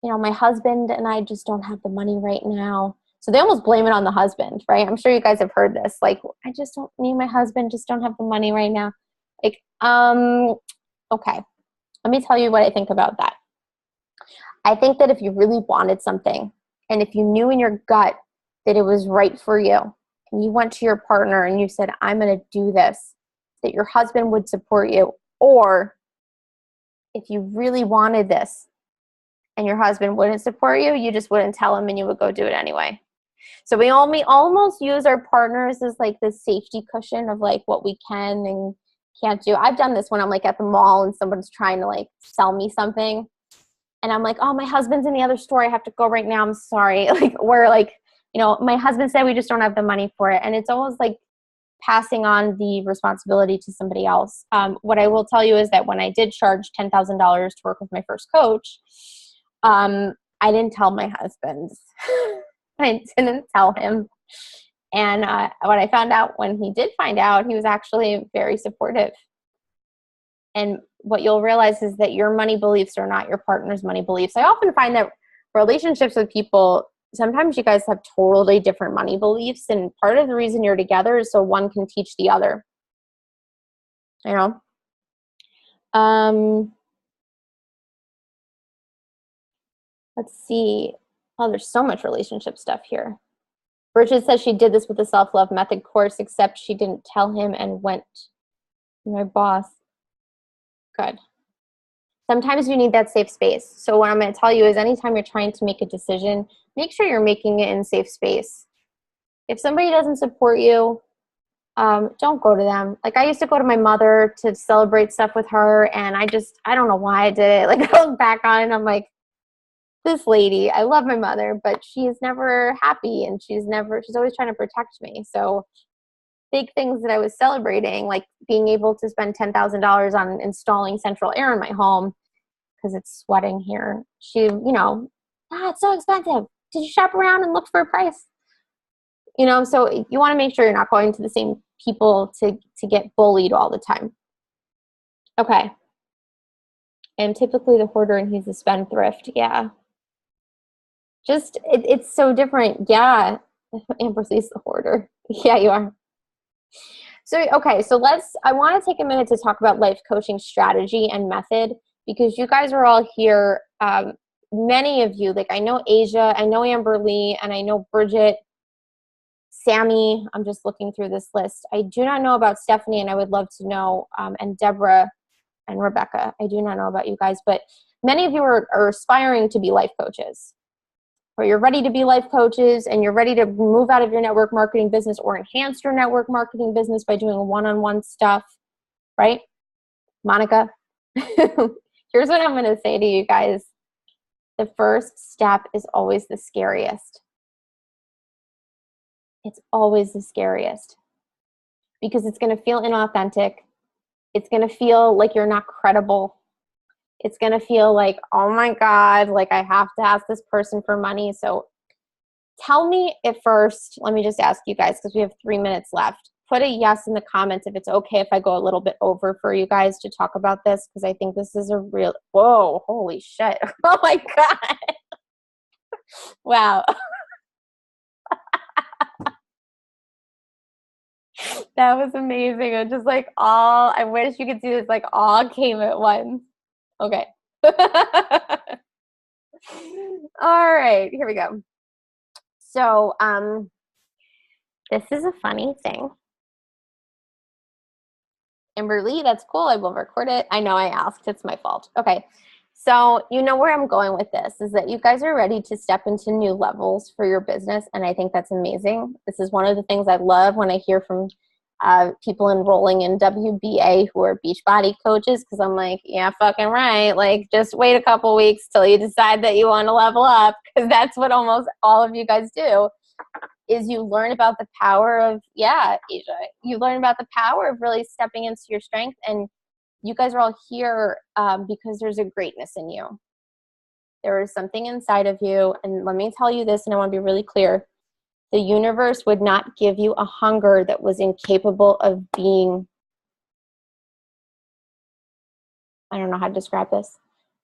you know, my husband and I just don't have the money right now. So they almost blame it on the husband, right? I'm sure you guys have heard this. Like, I just don't need my husband, just don't have the money right now. Like, okay. Let me tell you what I think about that. I think that if you really wanted something, and if you knew in your gut that it was right for you, and you went to your partner and you said, I'm going to do this, that your husband would support you. Or if you really wanted this and your husband wouldn't support you, you just wouldn't tell him and you would go do it anyway. So we almost use our partners as like this safety cushion of like what we can and can't do. I've done this when I'm like at the mall and someone's trying to like sell me something. And I'm like, oh, my husband's in the other store. I have to go right now. I'm sorry. Like, we're like, you know, my husband said we just don't have the money for it. And it's almost like passing on the responsibility to somebody else. What I will tell you is that when I did charge $10,000 to work with my first coach, I didn't tell my husband. I didn't tell him. And what I found out when he did find out, he was actually very supportive. And what you'll realize is that your money beliefs are not your partner's money beliefs. I often find that relationships with people, sometimes you guys have totally different money beliefs. And part of the reason you're together is so one can teach the other. You know? Let's see. Oh, there's so much relationship stuff here. Bridget says she did this with the self-love method course, except she didn't tell him and went to my boss. Good. Sometimes you need that safe space. So what I'm going to tell you is anytime you're trying to make a decision, make sure you're making it in safe space. If somebody doesn't support you, don't go to them. Like I used to go to my mother to celebrate stuff with her, and I don't know why I did it. Like I look back on it and I'm like, this lady, I love my mother, but she's never happy and she's always trying to protect me. So big things that I was celebrating, like being able to spend $10,000 on installing central air in my home because it's sweating here. She, you know, it's so expensive. Did you shop around and look for a price? You know, so you want to make sure you're not going to the same people to get bullied all the time. Okay. I'm typically the hoarder and he's the spendthrift. Yeah. Just, it's so different. Yeah. Amberly's the hoarder. Yeah, you are. So, okay, so I want to take a minute to talk about life coaching strategy and method, because you guys are all here. Many of you, like I know Asia, I know Amberly, and I know Bridget, Sammy. I'm just looking through this list. I do not know about Stephanie, and I would love to know, and Deborah and Rebecca. I do not know about you guys, but many of you are aspiring to be life coaches. Or you're ready to be life coaches and you're ready to move out of your network marketing business or enhance your network marketing business by doing one-on-one stuff, right? Monica, here's what I'm going to say to you guys. The first step is always the scariest. It's always the scariest because it's going to feel inauthentic. It's going to feel like you're not credible. It's going to feel like, oh my God, like I have to ask this person for money. So tell me at first, let me just ask you guys, because we have 3 minutes left. Put a yes in the comments if it's okay if I go a little bit over for you guys to talk about this, because I think this is a real, whoa, holy shit. Oh my God. Wow. That was amazing. It was just like I wish you could see this, like all came at once. Okay. All right, here we go. So, this is a funny thing. Amberly, that's cool. I will record it. I know I asked. It's my fault. Okay. So you know where I'm going with this is that you guys are ready to step into new levels for your business, and I think that's amazing. This is one of the things I love when I hear from people enrolling in WBA who are Beachbody coaches, because I'm like, yeah, fucking right. Like, just wait a couple weeks till you decide that you want to level up, because that's what almost all of you guys do. Is you learn about the power of, Asia, you learn about the power of really stepping into your strength. And you guys are all here because there's a greatness in you. There is something inside of you. And let me tell you this, and I want to be really clear. The universe would not give you a hunger that was incapable of being, I don't know how to describe this.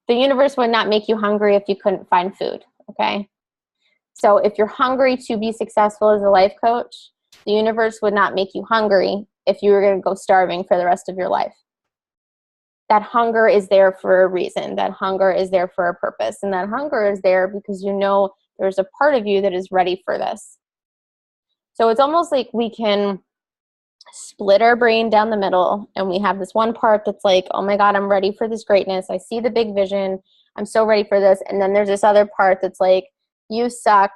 The universe would not make you hungry if you couldn't find food, okay? So if you're hungry to be successful as a life coach, the universe would not make you hungry if you were going to go starving for the rest of your life. That hunger is there for a reason. That hunger is there for a purpose. And that hunger is there because you know there's a part of you that is ready for this. So it's almost like we can split our brain down the middle, and we have this one part that's like, oh my God, I'm ready for this greatness. I see the big vision. I'm so ready for this. And then there's this other part that's like, you suck.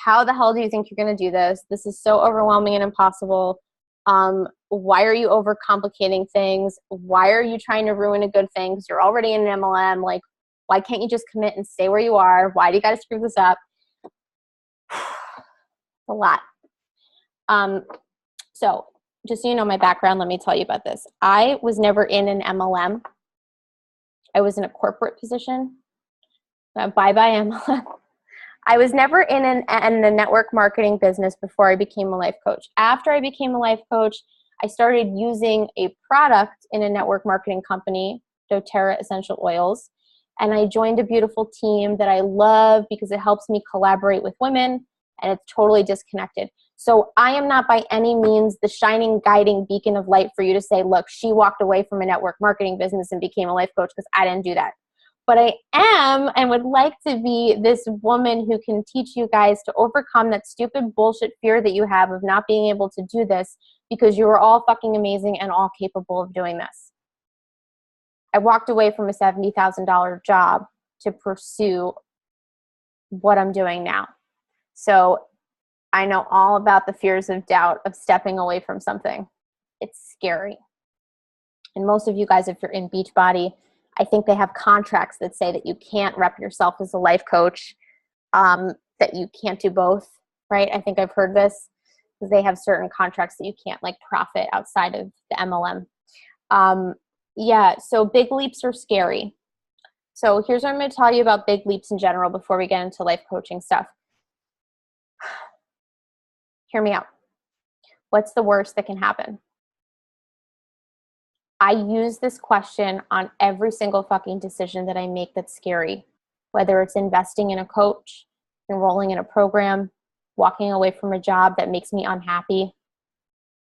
How the hell do you think you're going to do this? This is so overwhelming and impossible. Why are you overcomplicating things? Why are you trying to ruin a good thing? Because you're already in an MLM. Like, why can't you just commit and stay where you are? Why do you got to screw this up? A lot. So just so you know my background, let me tell you about this. I was never in an MLM. I was in a corporate position. Bye-bye MLM. I was never in the network marketing business before I became a life coach. After I became a life coach, I started using a product in a network marketing company, doTERRA Essential Oils, and I joined a beautiful team that I love because it helps me collaborate with women, and it's totally disconnected. So I am not by any means the shining guiding beacon of light for you to say, look, she walked away from a network marketing business and became a life coach, because I didn't do that. But I am and would like to be this woman who can teach you guys to overcome that stupid bullshit fear that you have of not being able to do this, because you are all fucking amazing and all capable of doing this. I walked away from a $70,000 job to pursue what I'm doing now. So I know all about the fears of doubt of stepping away from something. It's scary. And most of you guys, if you're in Beachbody, I think they have contracts that say that you can't rep yourself as a life coach, that you can't do both, right? I think I've heard this, because they have certain contracts that you can't like profit outside of the MLM. Yeah, so big leaps are scary. So here's what I'm going to tell you about big leaps in general before we get into life coaching stuff. Hear me out. What's the worst that can happen? I use this question on every single fucking decision that I make that's scary, whether it's investing in a coach, enrolling in a program, walking away from a job that makes me unhappy.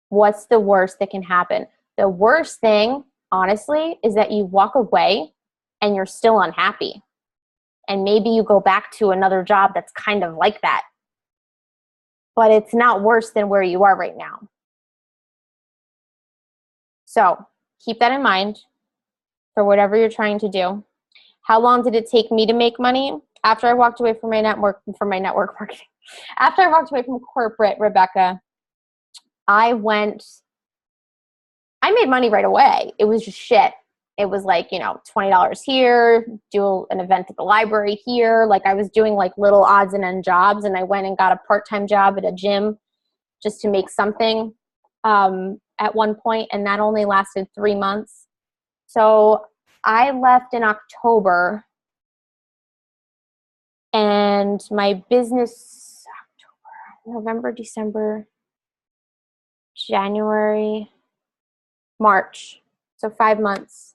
What's the worst that can happen? The worst thing, honestly, is that you walk away and you're still unhappy. And maybe you go back to another job that's kind of like that. But it's not worse than where you are right now. So keep that in mind for whatever you're trying to do. How long did it take me to make money? After I walked away from my network marketing, after I walked away from corporate, Rebecca, I made money right away. It was just shit. It was like, $20 here, do an event at the library here. Like, I was doing like little odds and end jobs, and I went and got a part-time job at a gym just to make something at one point, and that only lasted 3 months. So I left in October, and my business, November, December, January, March. So 5 months.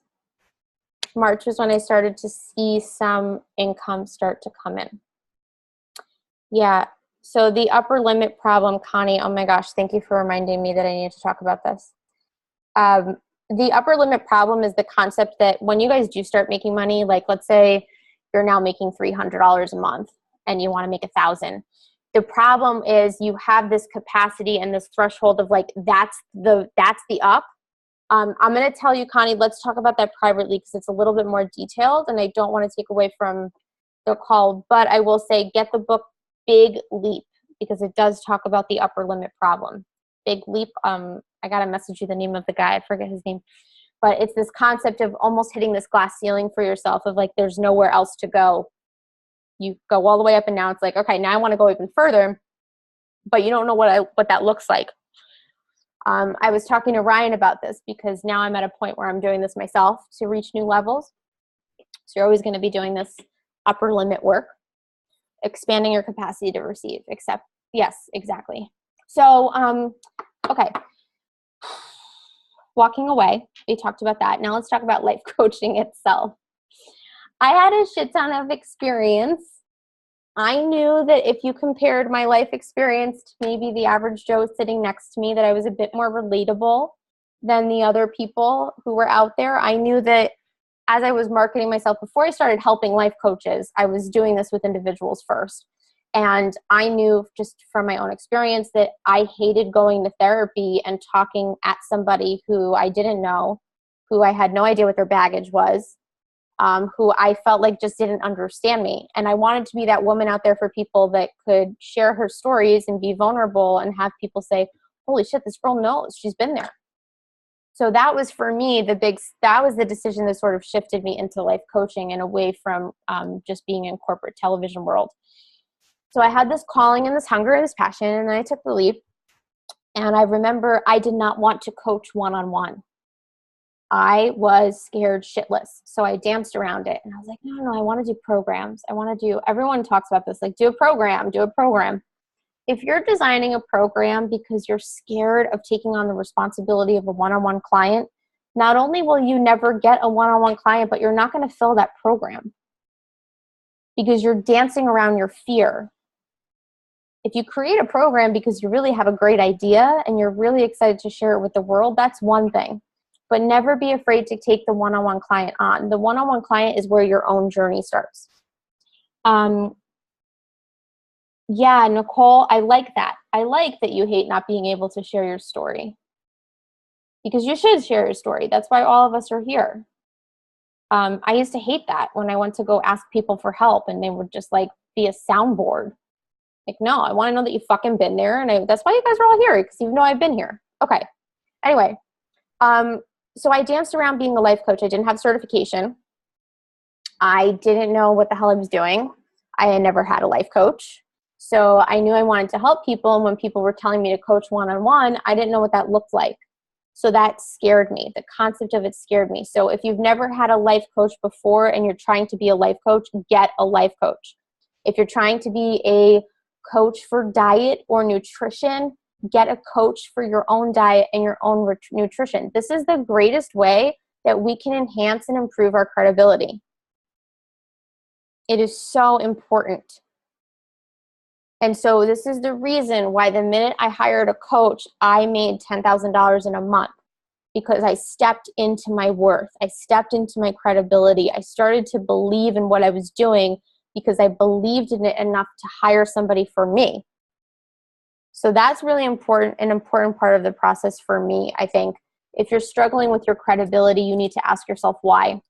March was when I started to see some income start to come in. Yeah. So the upper limit problem, Connie, oh my gosh, thank you for reminding me that I need to talk about this. The upper limit problem is the concept that when you guys do start making money, like let's say you're now making $300 a month and you want to make $1,000. The problem is you have this capacity and this threshold of like, that's the up. I'm going to tell you, Connie, let's talk about that privately because it's a little bit more detailed and I don't want to take away from the call, but I will say get the book Big Leap because it does talk about the upper limit problem. Big Leap, I got to message you the name of the guy. I forget his name. But it's this concept of almost hitting this glass ceiling for yourself of like there's nowhere else to go. You go all the way up and now it's like, okay, now I want to go even further, but you don't know what that looks like. I was talking to Ryan about this because now I'm at a point where I'm doing this myself to reach new levels. So you're always going to be doing this upper limit work, expanding your capacity to receive, except, yes, exactly. So, okay. Walking away, we talked about that. Now let's talk about life coaching itself. I had a shit ton of experience. I knew that if you compared my life experience to maybe the average Joe sitting next to me, that I was a bit more relatable than the other people who were out there. I knew that as I was marketing myself before I started helping life coaches, I was doing this with individuals first. And I knew just from my own experience that I hated going to therapy and talking at somebody who I didn't know, who I had no idea what their baggage was, who I felt like just didn't understand me. And I wanted to be that woman out there for people that could share her stories and be vulnerable and have people say, holy shit, this girl knows, she's been there. So that was for me, that was the decision that sort of shifted me into life coaching and away from just being in corporate television world. So I had this calling and this hunger and this passion, and I took the leap. And I remember I did not want to coach one-on-one. I was scared shitless. So I danced around it. And I was like, no, I want to do programs. Everyone talks about this, like do a program. If you're designing a program because you're scared of taking on the responsibility of a one-on-one client, not only will you never get a one-on-one client, but you're not going to fill that program because you're dancing around your fear. If you create a program because you really have a great idea and you're really excited to share it with the world, that's one thing. But never be afraid to take the one-on-one client on. The one-on-one client is where your own journey starts. Yeah, Nicole, I like that. I like that you hate not being able to share your story. Because you should share your story. That's why all of us are here. I used to hate that when I went to go ask people for help and they would just like be a soundboard. Like, no, I want to know that you've fucking been there. And that's why you guys are all here, because you know I've been here. Okay. Anyway, so I danced around being a life coach. I didn't have certification. I didn't know what the hell I was doing. I had never had a life coach. So I knew I wanted to help people. And when people were telling me to coach one-on-one, I didn't know what that looked like. So that scared me. The concept of it scared me. So if you've never had a life coach before and you're trying to be a life coach, get a life coach. If you're trying to be a coach for diet or nutrition, get a coach for your own diet and your own nutrition. This is the greatest way that we can enhance and improve our credibility. It is so important. And so this is the reason why the minute I hired a coach, I made $10,000 in a month, because I stepped into my worth. I stepped into my credibility. I started to believe in what I was doing because I believed in it enough to hire somebody for me. So that's really important, an important part of the process for me. I think if you're struggling with your credibility, you need to ask yourself why.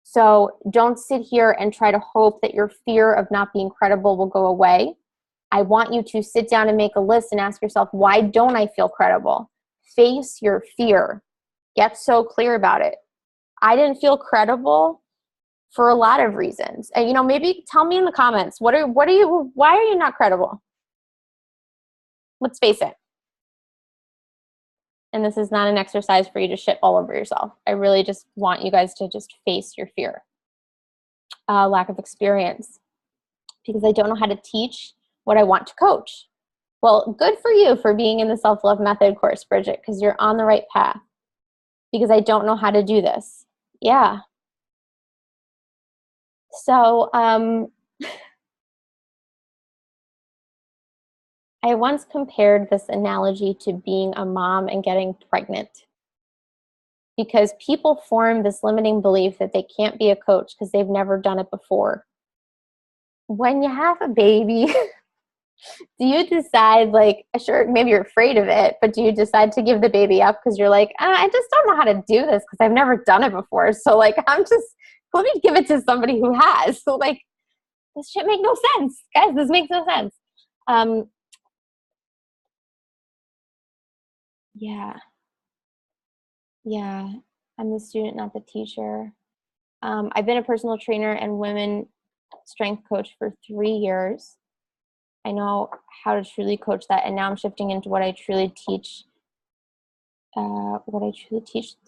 So don't sit here and try to hope that your fear of not being credible will go away. I want you to sit down and make a list and ask yourself, why don't I feel credible? Face your fear. Get so clear about it. I didn't feel credible for a lot of reasons. And, maybe tell me in the comments, why are you not credible? Let's face it. And this is not an exercise for you to shit all over yourself. I really just want you guys to just face your fear. Lack of experience. Because I don't know how to teach what I want to coach. Well, good for you for being in the self-love method course, Bridget, because you're on the right path. Because I don't know how to do this. Yeah. So, I once compared this analogy to being a mom and getting pregnant. Because people form this limiting belief that they can't be a coach because they've never done it before. When you have a baby, Do you decide, like, sure, maybe you're afraid of it, but do you decide to give the baby up because you're like, I just don't know how to do this because I've never done it before. So, like, let me give it to somebody who has. So, like, this shit make no sense. Guys, this makes no sense. Yeah. Yeah. I'm the student, not the teacher. I've been a personal trainer and women strength coach for 3 years. I know how to truly coach that, and now I'm shifting into what I truly teach. Them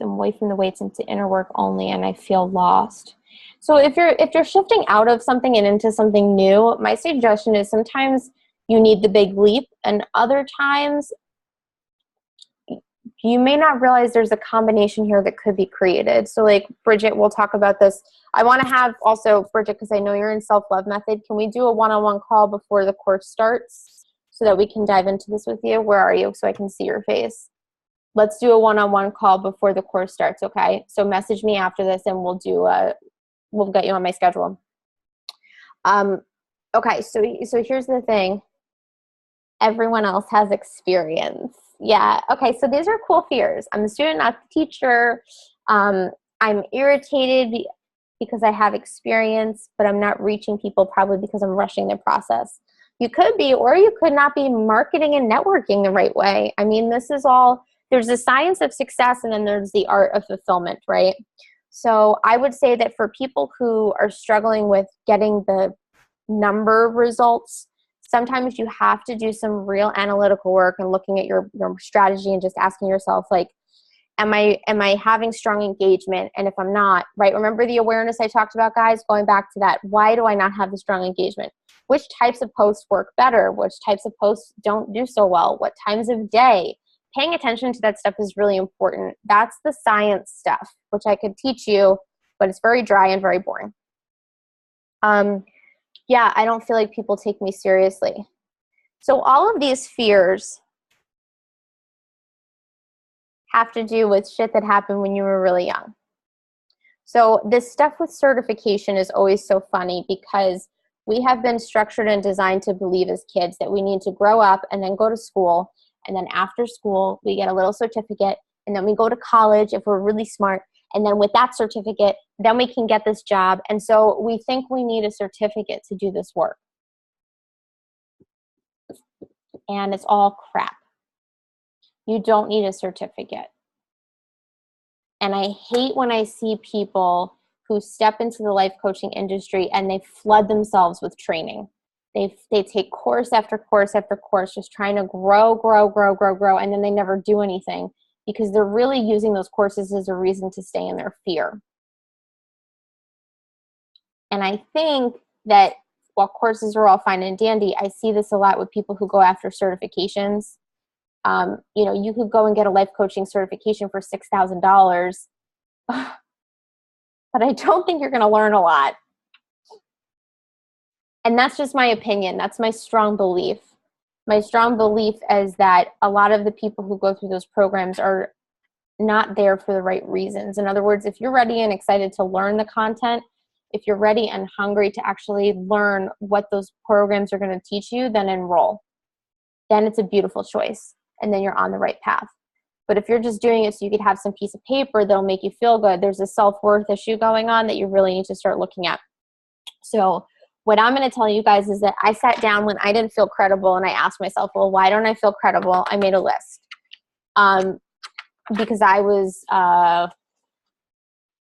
away from the weights into inner work only, and I feel lost. So if you're shifting out of something and into something new, my suggestion is sometimes you need the big leap, and other times you may not realize there's a combination here that could be created. So like Bridget, we'll talk about this. I want to have also, Bridget, because I know you're in self-love method, can we do a one-on-one call before the course starts so that we can dive into this with you? Where are you so I can see your face? Let's do a one-on-one call before the course starts, okay? So message me after this and we'll get you on my schedule. Okay, so here's the thing. Everyone else has experience. Yeah, okay, so these are cool fears. I'm the student, not the teacher. I'm irritated because I have experience, but I'm not reaching people probably because I'm rushing the process. You could be, or you could not be marketing and networking the right way. I mean, this is all, there's the science of success and then there's the art of fulfillment, right? So I would say that for people who are struggling with getting the number results, sometimes you have to do some real analytical work and looking at your strategy and just asking yourself, like, am I having strong engagement? And if I'm not, right, remember the awareness I talked about, guys, going back to that, why do I not have the strong engagement? Which types of posts work better? Which types of posts don't do so well? What times of day? Paying attention to that stuff is really important. That's the science stuff, which I could teach you, but it's very dry and very boring. Yeah, I don't feel like people take me seriously. So all of these fears have to do with shit that happened when you were really young. So this stuff with certification is always so funny because we have been structured and designed to believe as kids that we need to grow up and then go to school. And then after school, we get a little certificate. And then we go to college if we're really smart. And then with that certificate, then we can get this job. And so we think we need a certificate to do this work. And it's all crap. You don't need a certificate. And I hate when I see people who step into the life coaching industry and they flood themselves with training. They take course after course after course, just trying to grow, and then they never do anything because they're really using those courses as a reason to stay in their fear. And I think that while courses are all fine and dandy, I see this a lot with people who go after certifications. You know, you could go and get a life coaching certification for $6,000, but I don't think you're going to learn a lot. And that's just my opinion. That's my strong belief. My strong belief is that a lot of the people who go through those programs are not there for the right reasons. In other words, if you're ready and excited to learn the content, if you're ready and hungry to actually learn what those programs are going to teach you, then enroll. Then it's a beautiful choice. And then you're on the right path. But if you're just doing it so you could have some piece of paper that'll make you feel good, there's a self-worth issue going on that you really need to start looking at. So what I'm going to tell you guys is that I sat down when I didn't feel credible and I asked myself, well, why don't I feel credible? I made a list. Because I was, I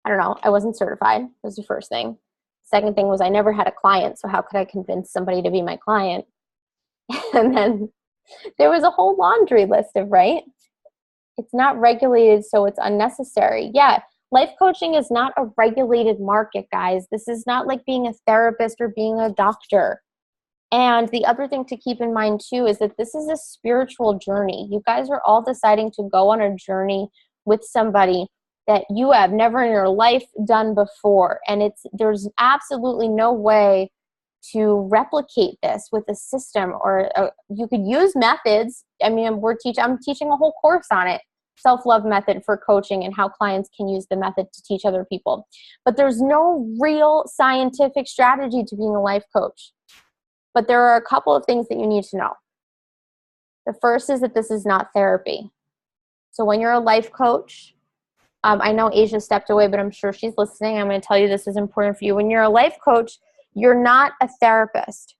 don't know, I wasn't certified. That was the first thing. Second thing was I never had a client, so how could I convince somebody to be my client? And then there was a whole laundry list of, right? It's not regulated, so it's unnecessary. Yeah, life coaching is not a regulated market, guys. This is not like being a therapist or being a doctor. And the other thing to keep in mind too is that this is a spiritual journey. You guys are all deciding to go on a journey with somebody that you have never in your life done before. And there's absolutely no way to replicate this with a system, or you could use methods. I mean, I'm teaching a whole course on it, self-love method for coaching and how clients can use the method to teach other people. But there's no real scientific strategy to being a life coach. But there are a couple of things that you need to know. The first is that this is not therapy. So when you're a life coach, I know Asia stepped away, but I'm sure she's listening. I'm going to tell you this is important for you. When you're a life coach, you're not a therapist.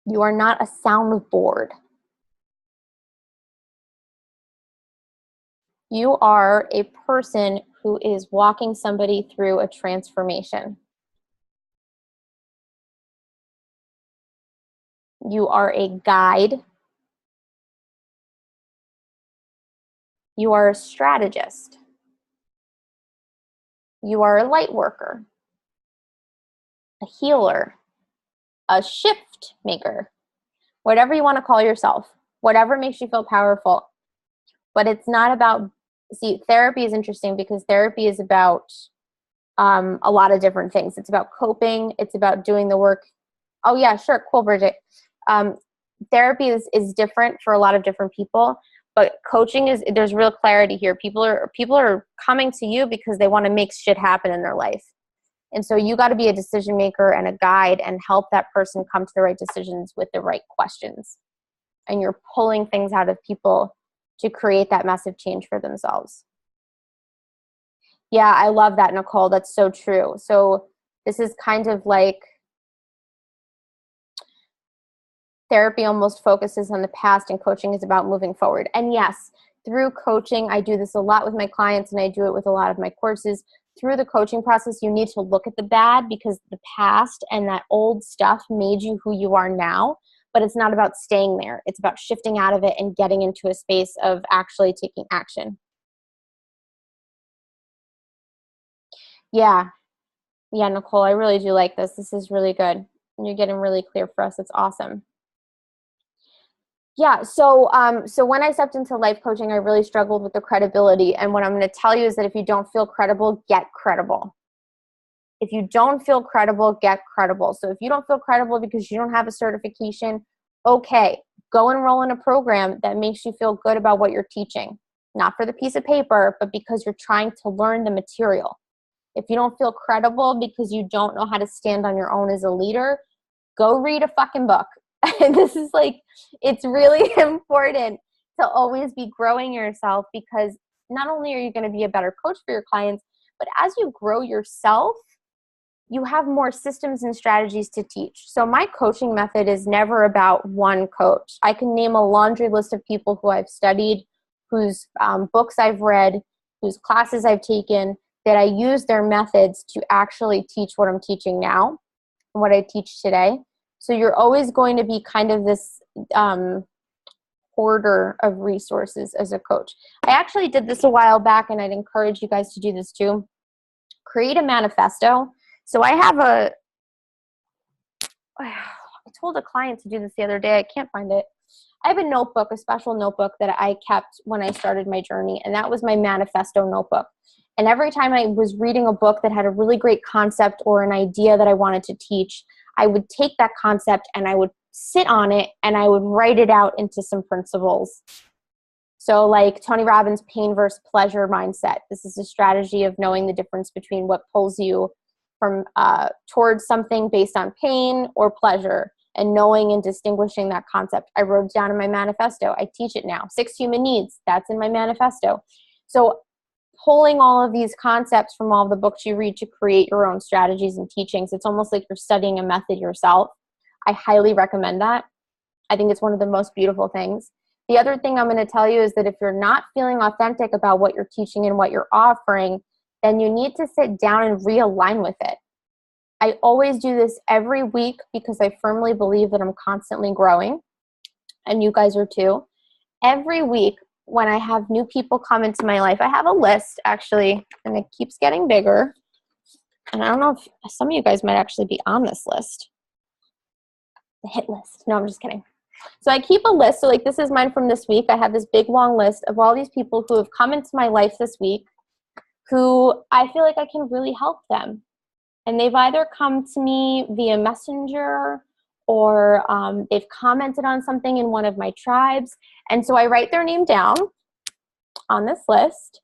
You are not a soundboard. You are a person who is walking somebody through a transformation. You are a guide. You are a strategist. You are a light worker, a healer, a shift maker, whatever you want to call yourself, whatever makes you feel powerful. But it's not about, see, therapy is interesting because therapy is about a lot of different things. It's about coping. It's about doing the work. Oh yeah, sure. Cool, Bridget. Therapy is different for a lot of different people, but coaching is, there's real clarity here. People are coming to you because they want to make shit happen in their life. And so you got to be a decision maker and a guide and help that person come to the right decisions with the right questions. And you're pulling things out of people to create that massive change for themselves. Yeah, I love that, Nicole. That's so true. So this is kind of like therapy almost focuses on the past and coaching is about moving forward. And yes, through coaching, I do this a lot with my clients and I do it with a lot of my courses. Through the coaching process, you need to look at the bad because the past and that old stuff made you who you are now, but it's not about staying there. It's about shifting out of it and getting into a space of actually taking action. Yeah. Yeah, Nicole, I really do like this. This is really good. You're getting really clear for us. It's awesome. Yeah, so when I stepped into life coaching, I really struggled with the credibility. And what I'm going to tell you is that if you don't feel credible, get credible. If you don't feel credible, get credible. So if you don't feel credible because you don't have a certification, okay, go enroll in a program that makes you feel good about what you're teaching. Not for the piece of paper, but because you're trying to learn the material. If you don't feel credible because you don't know how to stand on your own as a leader, go read a fucking book. And this is like, it's really important to always be growing yourself because not only are you going to be a better coach for your clients, but as you grow yourself, you have more systems and strategies to teach. So my coaching method is never about one coach. I can name a laundry list of people who I've studied, whose books I've read, whose classes I've taken, that I use their methods to actually teach what I'm teaching now and what I teach today. So you're always going to be kind of this hoarder of resources as a coach. I actually did this a while back, and I'd encourage you guys to do this too. Create a manifesto. So I told a client to do this the other day. I can't find it. I have a notebook, a special notebook that I kept when I started my journey, and that was my manifesto notebook. And every time I was reading a book that had a really great concept or an idea that I wanted to teach, I would take that concept and I would sit on it and I would write it out into some principles. So like Tony Robbins' pain versus pleasure mindset. This is a strategy of knowing the difference between what pulls you from towards something based on pain or pleasure and knowing and distinguishing that concept. I wrote it down in my manifesto. I teach it now. 6 human needs. That's in my manifesto. So pulling all of these concepts from all the books you read to create your own strategies and teachings. It's almost like you're studying a method yourself. I highly recommend that. I think it's one of the most beautiful things. The other thing I'm going to tell you is that if you're not feeling authentic about what you're teaching and what you're offering, then you need to sit down and realign with it. I always do this every week because I firmly believe that I'm constantly growing, and you guys are too. Every week, when I have new people come into my life, I have a list actually, and it keeps getting bigger. And I don't know if some of you guys might actually be on this list. The hit list. No, I'm just kidding. So I keep a list. So like this is mine from this week. I have this big long list of all these people who have come into my life this week who I feel like I can really help them. And they've either come to me via messenger or they've commented on something in one of my tribes. And so I write their name down on this list.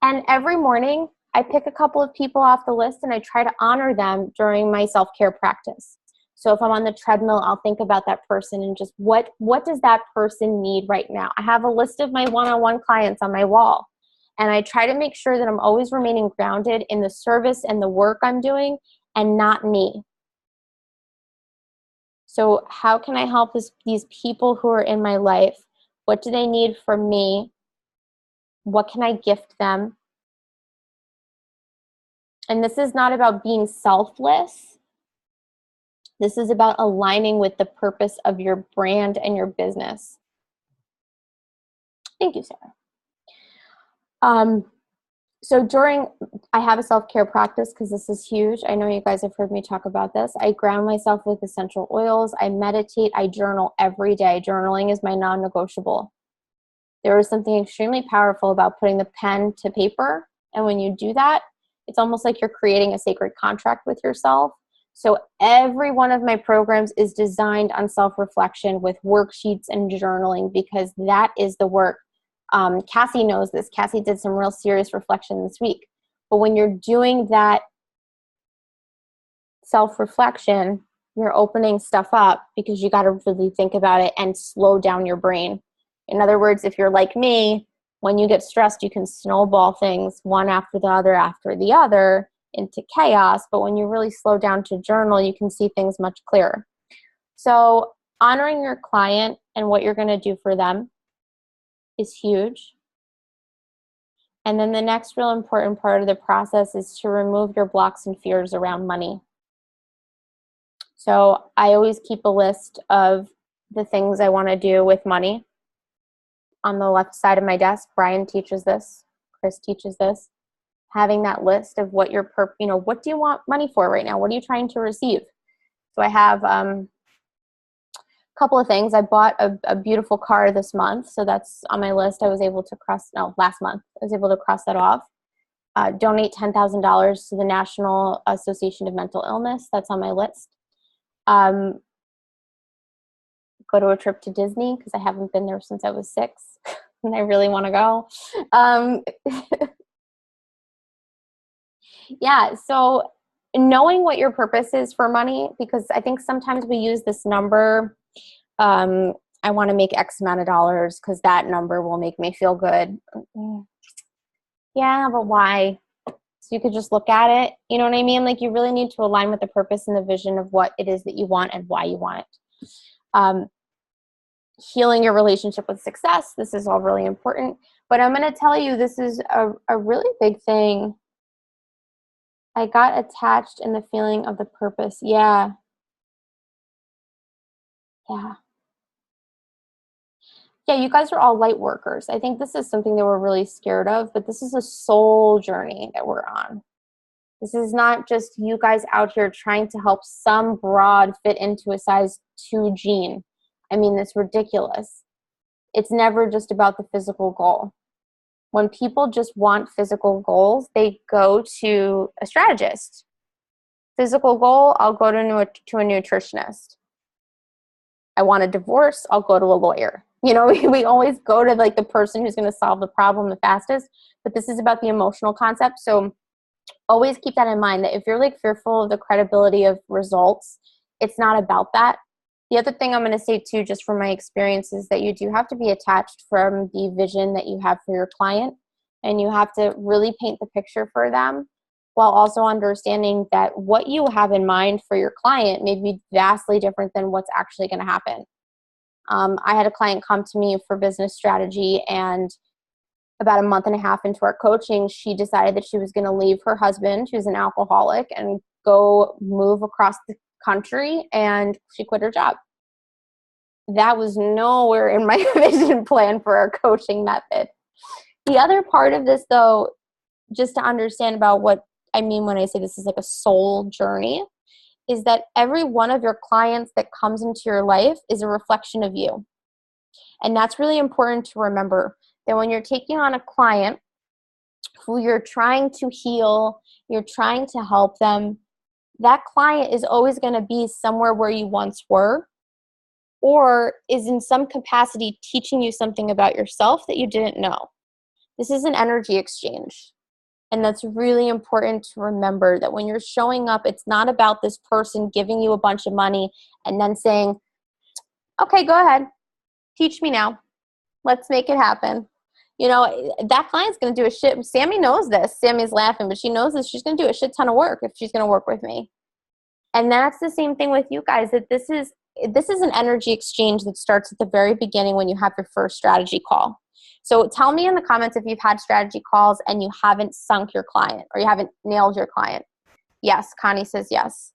And every morning I pick a couple of people off the list and I try to honor them during my self-care practice. So if I'm on the treadmill, I'll think about that person and just what does that person need right now? I have a list of my one-on-one clients on my wall. And I try to make sure that I'm always remaining grounded in the service and the work I'm doing and not me. So how can I help these people who are in my life? What do they need from me? What can I gift them? And this is not about being selfless. This is about aligning with the purpose of your brand and your business. Thank you, Sarah. So I have a self-care practice because this is huge. I know you guys have heard me talk about this. I ground myself with essential oils. I meditate. I journal every day. Journaling is my non-negotiable. There is something extremely powerful about putting the pen to paper. And when you do that, it's almost like you're creating a sacred contract with yourself. So every one of my programs is designed on self-reflection with worksheets and journaling because that is the work. Cassie knows this. Cassie did some real serious reflection this week. But when you're doing that self-reflection, you're opening stuff up because you got to really think about it and slow down your brain. In other words, if you're like me, when you get stressed, you can snowball things one after the other into chaos. But when you really slow down to journal, you can see things much clearer. So honoring your client and what you're going to do for them is huge. And then the next real important part of the process is to remove your blocks and fears around money. So I always keep a list of the things I want to do with money. On the left side of my desk, Brian teaches this, Chris teaches this. Having that list of what what do you want money for right now? What are you trying to receive? So I have couple of things. I bought a beautiful car this month, so that's on my list. Last month, I was able to cross that off. Donate $10,000 to the National Association of Mental Illness. That's on my list. Go to a trip to Disney because I haven't been there since I was 6 and I really want to go. Yeah, so knowing what your purpose is for money, because I think sometimes we use this number, I want to make X amount of dollars because that number will make me feel good. Yeah, but why? So you could just look at it. You know what I mean? Like you really need to align with the purpose and the vision of what it is that you want and why you want it. Healing your relationship with success. This is all really important. But I'm going to tell you, this is a really big thing. I got attached in the feeling of the purpose. Yeah. Yeah, you guys are all light workers. I think this is something that we're really scared of, but this is a soul journey that we're on. This is not just you guys out here trying to help some broad fit into a size 2 jean. I mean, it's ridiculous. It's never just about the physical goal. When people just want physical goals, they go to a strategist. Physical goal, I'll go to a nutritionist. I want a divorce, I'll go to a lawyer. You know, we always go to like the person who's going to solve the problem the fastest, but this is about the emotional concept. So always keep that in mind, that if you're like fearful of the credibility of results, it's not about that. The other thing I'm going to say too, just from my experience, is that you do have to be attached from the vision that you have for your client, and you have to really paint the picture for them, while also understanding that what you have in mind for your client may be vastly different than what's actually going to happen. I had a client come to me for business strategy, and about a month and a half into our coaching, she decided that she was going to leave her husband, who's an alcoholic, and go move across the country, and she quit her job. That was nowhere in my vision plan for our coaching method. The other part of this, though, just to understand about what I mean when I say this is like a soul journey, is that every one of your clients that comes into your life is a reflection of you. And that's really important to remember, that when you're taking on a client who you're trying to heal, you're trying to help them, that client is always going to be somewhere where you once were, or is in some capacity teaching you something about yourself that you didn't know. This is an energy exchange. And that's really important to remember, that when you're showing up, it's not about this person giving you a bunch of money and then saying, okay, go ahead, teach me now. Let's make it happen. You know, that client's going to do a shit. Sammy knows this. Sammy's laughing, but she knows this. She's going to do a shit ton of work if she's going to work with me. And that's the same thing with you guys, that this is an energy exchange that starts at the very beginning when you have your first strategy call. So tell me in the comments if you've had strategy calls and you haven't sunk your client or you haven't nailed your client. Yes, Connie says yes.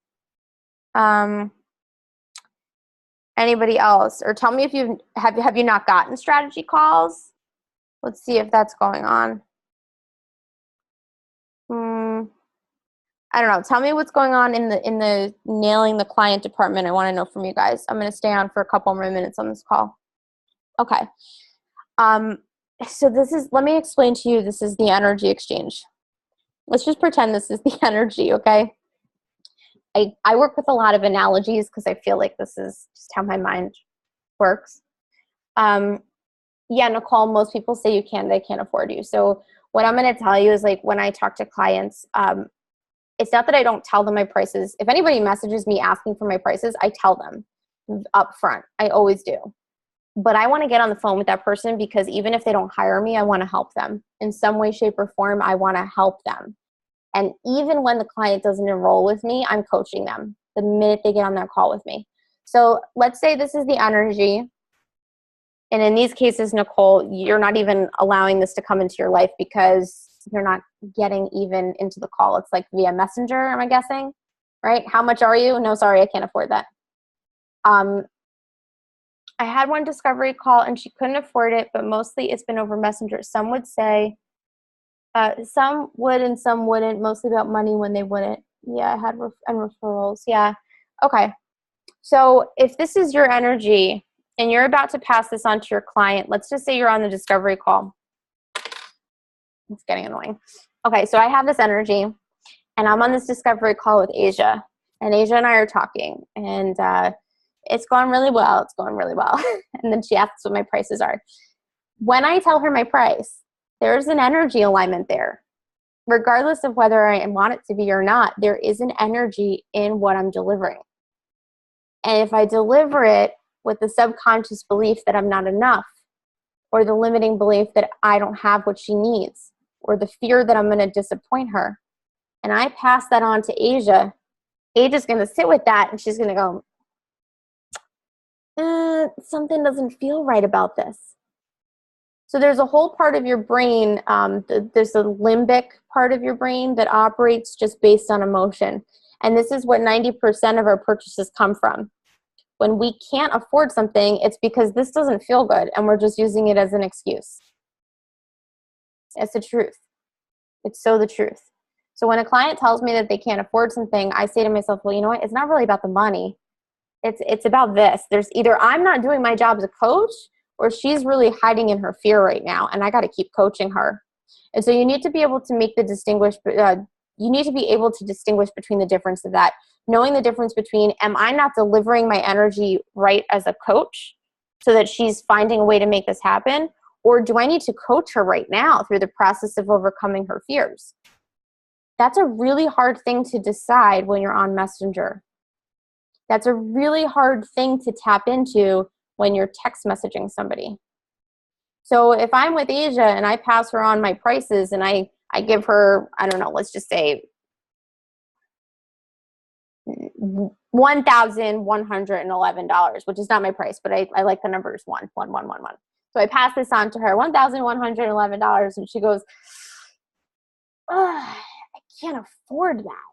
Anybody else? Or tell me if have you not gotten strategy calls? Let's see if that's going on. I don't know. Tell me what's going on in the nailing the client department. I want to know from you guys. I'm going to stay on for a couple more minutes on this call. Okay. So let me explain to you, this is the energy exchange. Let's just pretend this is the energy, okay? I work with a lot of analogies because I feel like this is just how my mind works. Yeah, Nicole, most people say they can't afford you. So what I'm going to tell you is, like, when I talk to clients, it's not that I don't tell them my prices. If anybody messages me asking for my prices, I tell them up front. I always do. But I want to get on the phone with that person because even if they don't hire me, I want to help them. In some way, shape, or form, I want to help them. And even when the client doesn't enroll with me, I'm coaching them the minute they get on that call with me. So let's say this is the energy. And in these cases, Nicole, you're not even allowing this to come into your life because you're not getting even into the call. It's like via messenger, am I guessing? Right? How much are you? No, sorry, I can't afford that. I had one discovery call and she couldn't afford it, but mostly it's been over messenger. Some would say, some would and some wouldn't, mostly about money when they wouldn't. Yeah, I had and referrals. Yeah. Okay. So if this is your energy and you're about to pass this on to your client, let's just say you're on the discovery call. It's getting annoying. Okay, so I have this energy and I'm on this discovery call with Asia, and Asia and I are talking, and it's going really well. It's going really well. And then she asks what my prices are. When I tell her my price, there's an energy alignment there. Regardless of whether I want it to be or not, there is an energy in what I'm delivering. And if I deliver it with the subconscious belief that I'm not enough, or the limiting belief that I don't have what she needs, or the fear that I'm going to disappoint her, and I pass that on to Asia, Asia's going to sit with that and she's going to go, something doesn't feel right about this. So there's a whole part of your brain, there's a limbic part of your brain that operates just based on emotion. And this is what 90% of our purchases come from. When we can't afford something, it's because this doesn't feel good and we're just using it as an excuse. It's the truth. It's so the truth. So when a client tells me that they can't afford something, I say to myself, well, you know what? It's not really about the money. It's about this. There's either I'm not doing my job as a coach, or she's really hiding in her fear right now, and I got to keep coaching her. And so you need to be able to make the you need to be able to distinguish between the difference of that. Knowing the difference between, am I not delivering my energy right as a coach so that she's finding a way to make this happen? Or do I need to coach her right now through the process of overcoming her fears? That's a really hard thing to decide when you're on Messenger. That's a really hard thing to tap into when you're text messaging somebody. So if I'm with Asia and I pass her on my prices and I give her, I don't know, let's just say $1,111, which is not my price, but I like the numbers 1. So I pass this on to her, $1,111, and she goes, I can't afford that.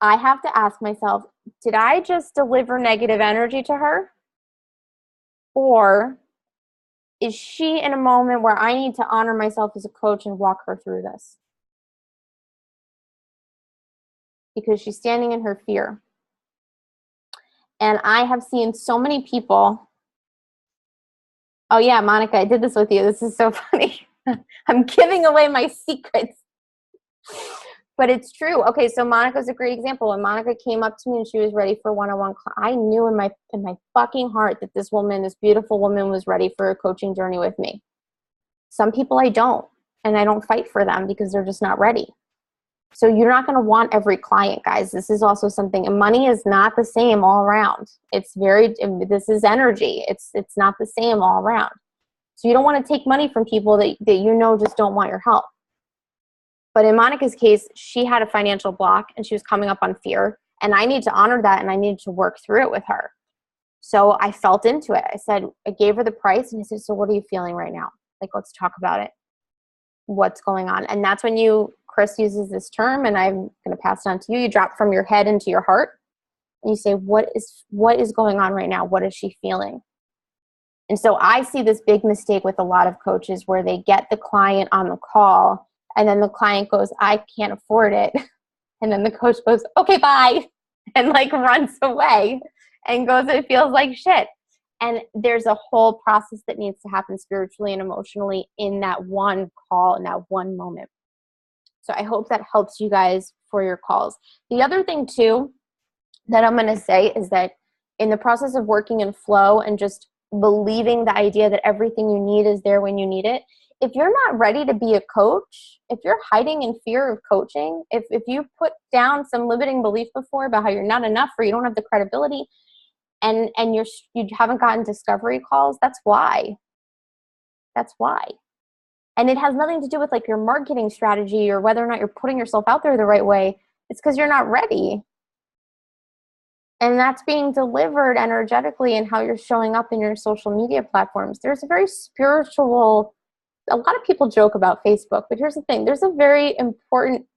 I have to ask myself, did I just deliver negative energy to her? Or is she in a moment where I need to honor myself as a coach and walk her through this? Because she's standing in her fear. And I have seen so many people. Oh yeah, Monica, I did this with you. This is so funny. I'm giving away my secrets. But it's true. Okay, so Monica's a great example. When Monica came up to me and she was ready for one-on-one, I knew in my fucking heart that this woman, this beautiful woman, was ready for a coaching journey with me. Some people I don't. and I don't fight for them because they're just not ready. So you're not going to want every client, guys. This is also something, and money is not the same all around. This is energy. It's not the same all around. So you don't want to take money from people that you know just don't want your help. But in Monica's case, she had a financial block and she was coming up on fear, and I need to honor that, and I needed to work through it with her. So I felt into it. I gave her the price, and I said, so what are you feeling right now? Like, let's talk about it. What's going on? And that's when Chris uses this term, and I'm going to pass it on to you. You drop from your head into your heart, and you say, what is going on right now? What is she feeling? And so I see this big mistake with a lot of coaches where they get the client on the call, and then the client goes, I can't afford it. And then the coach goes, okay, bye, and like runs away and goes, it feels like shit. And there's a whole process that needs to happen spiritually and emotionally in that one call, in that one moment. So I hope that helps you guys for your calls. The other thing too that I'm going to say is that in the process of working in flow and just believing the idea that everything you need is there when you need it, if you're not ready to be a coach, if you're hiding in fear of coaching, if you put down some limiting belief before about how you're not enough or you don't have the credibility, and you haven't gotten discovery calls, that's why. That's why. And it has nothing to do with like your marketing strategy or whether or not you're putting yourself out there the right way. It's because you're not ready. And that's being delivered energetically in how you're showing up in your social media platforms. There's a very spiritual, a lot of people joke about Facebook, but here's the thing. There's a very important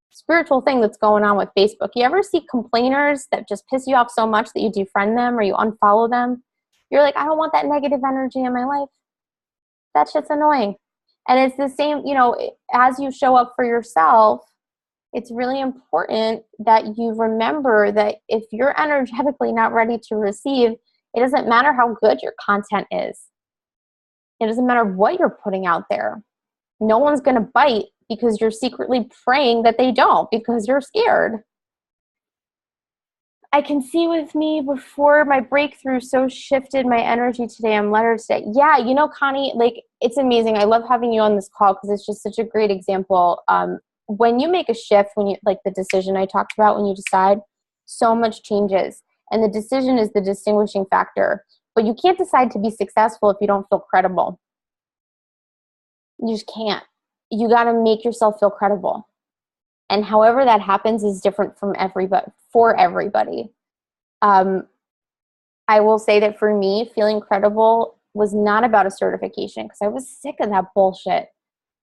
spiritual thing that's going on with Facebook. You ever see complainers that just piss you off so much that you defriend them or you unfollow them? You're like, I don't want that negative energy in my life. That shit's annoying. And it's the same, as you show up for yourself, it's really important that you remember that if you're energetically not ready to receive, it doesn't matter how good your content is. It doesn't matter what you're putting out there. No one's going to bite because you're secretly praying that they don't because you're scared. I can see with me before my breakthrough so shifted my energy today. I'm lettered today. Yeah, Connie, like, it's amazing. I love having you on this call because it's just such a great example. When you make a shift, when you, like the decision I talked about, when you decide, so much changes. And the decision is the distinguishing factor. But you can't decide to be successful if you don't feel credible. You just can't. You got to make yourself feel credible. And however that happens is different from everybody, for everybody. I will say that for me, feeling credible was not about a certification because I was sick of that bullshit.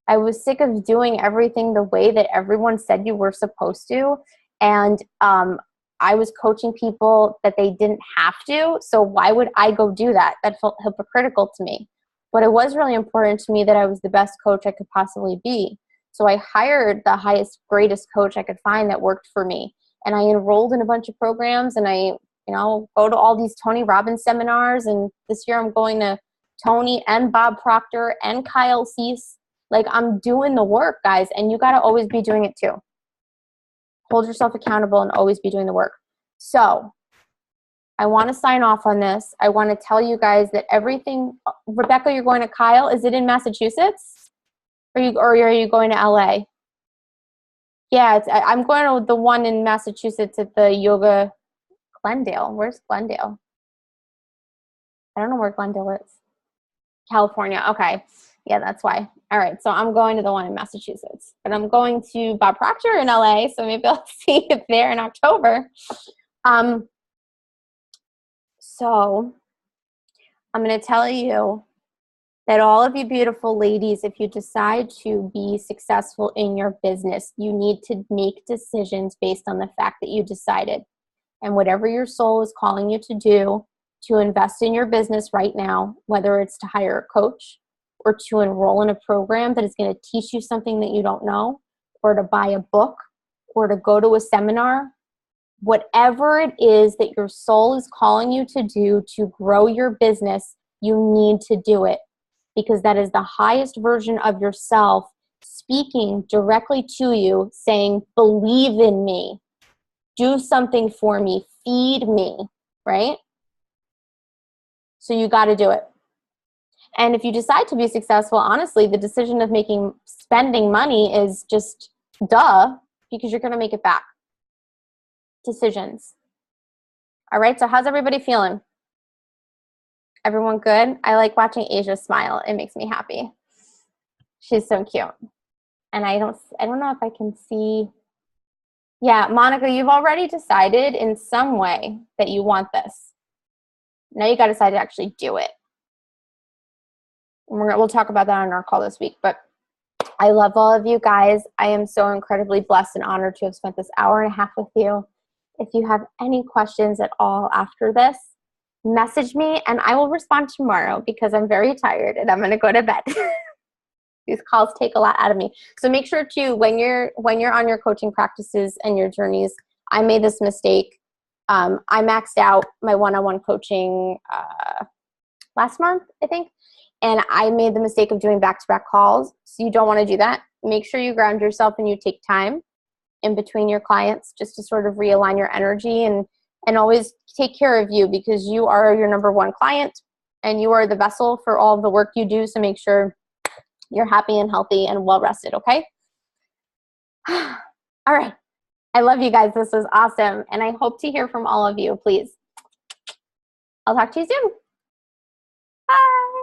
I was sick of doing everything the way that everyone said you were supposed to. And I was coaching people that they didn't have to. So why would I go do that? That felt hypocritical to me. But it was really important to me that I was the best coach I could possibly be. So I hired the highest, greatest coach I could find that worked for me. And I enrolled in a bunch of programs, and I, go to all these Tony Robbins seminars. And this year I'm going to Tony and Bob Proctor and Kyle Cease. Like, I'm doing the work, guys, and you got to always be doing it too. Hold yourself accountable and always be doing the work. So I want to sign off on this. I want to tell you guys that everything, Rebecca, you're going to Kyle. Is it in Massachusetts? Or are you going to LA? Yeah, I'm going to the one in Massachusetts at the Yoga Glendale. Where's Glendale? I don't know where Glendale is. California. Okay. Yeah, that's why. All right. So I'm going to the one in Massachusetts. But I'm going to Bob Proctor in LA, so maybe I'll see you there in October. So I'm going to tell you that all of you beautiful ladies, if you decide to be successful in your business, you need to make decisions based on the fact that you decided. And whatever your soul is calling you to do, to invest in your business right now, whether it's to hire a coach or to enroll in a program that is going to teach you something that you don't know, or to buy a book, or to go to a seminar, whatever it is that your soul is calling you to do to grow your business, you need to do it. Because that is the highest version of yourself speaking directly to you, saying, believe in me, do something for me, feed me, right? So you got to do it. And if you decide to be successful, honestly, the decision of spending money is just duh, because you're going to make it back. Decisions. All right, so how's everybody feeling? Everyone good? I like watching Asia smile. It makes me happy. She's so cute. And I don't know if I can see. Yeah, Monica, you've already decided in some way that you want this. Now you got to decide to actually do it. And we'll talk about that on our call this week. But I love all of you guys. I am so incredibly blessed and honored to have spent this hour and a half with you. If you have any questions at all after this, message me and I will respond tomorrow because I'm very tired and I'm going to go to bed. These calls take a lot out of me. So make sure to, when you're on your coaching practices and your journeys, I made this mistake. I maxed out my one-on-one coaching last month, I think. And I made the mistake of doing back-to-back calls. So you don't want to do that. Make sure you ground yourself and you take time in between your clients just to sort of realign your energy and always take care of you, because you are your number one client and you are the vessel for all of the work you do. So make sure you're happy and healthy and well rested, okay? All right. I love you guys. This was awesome. And I hope to hear from all of you, please. I'll talk to you soon. Bye.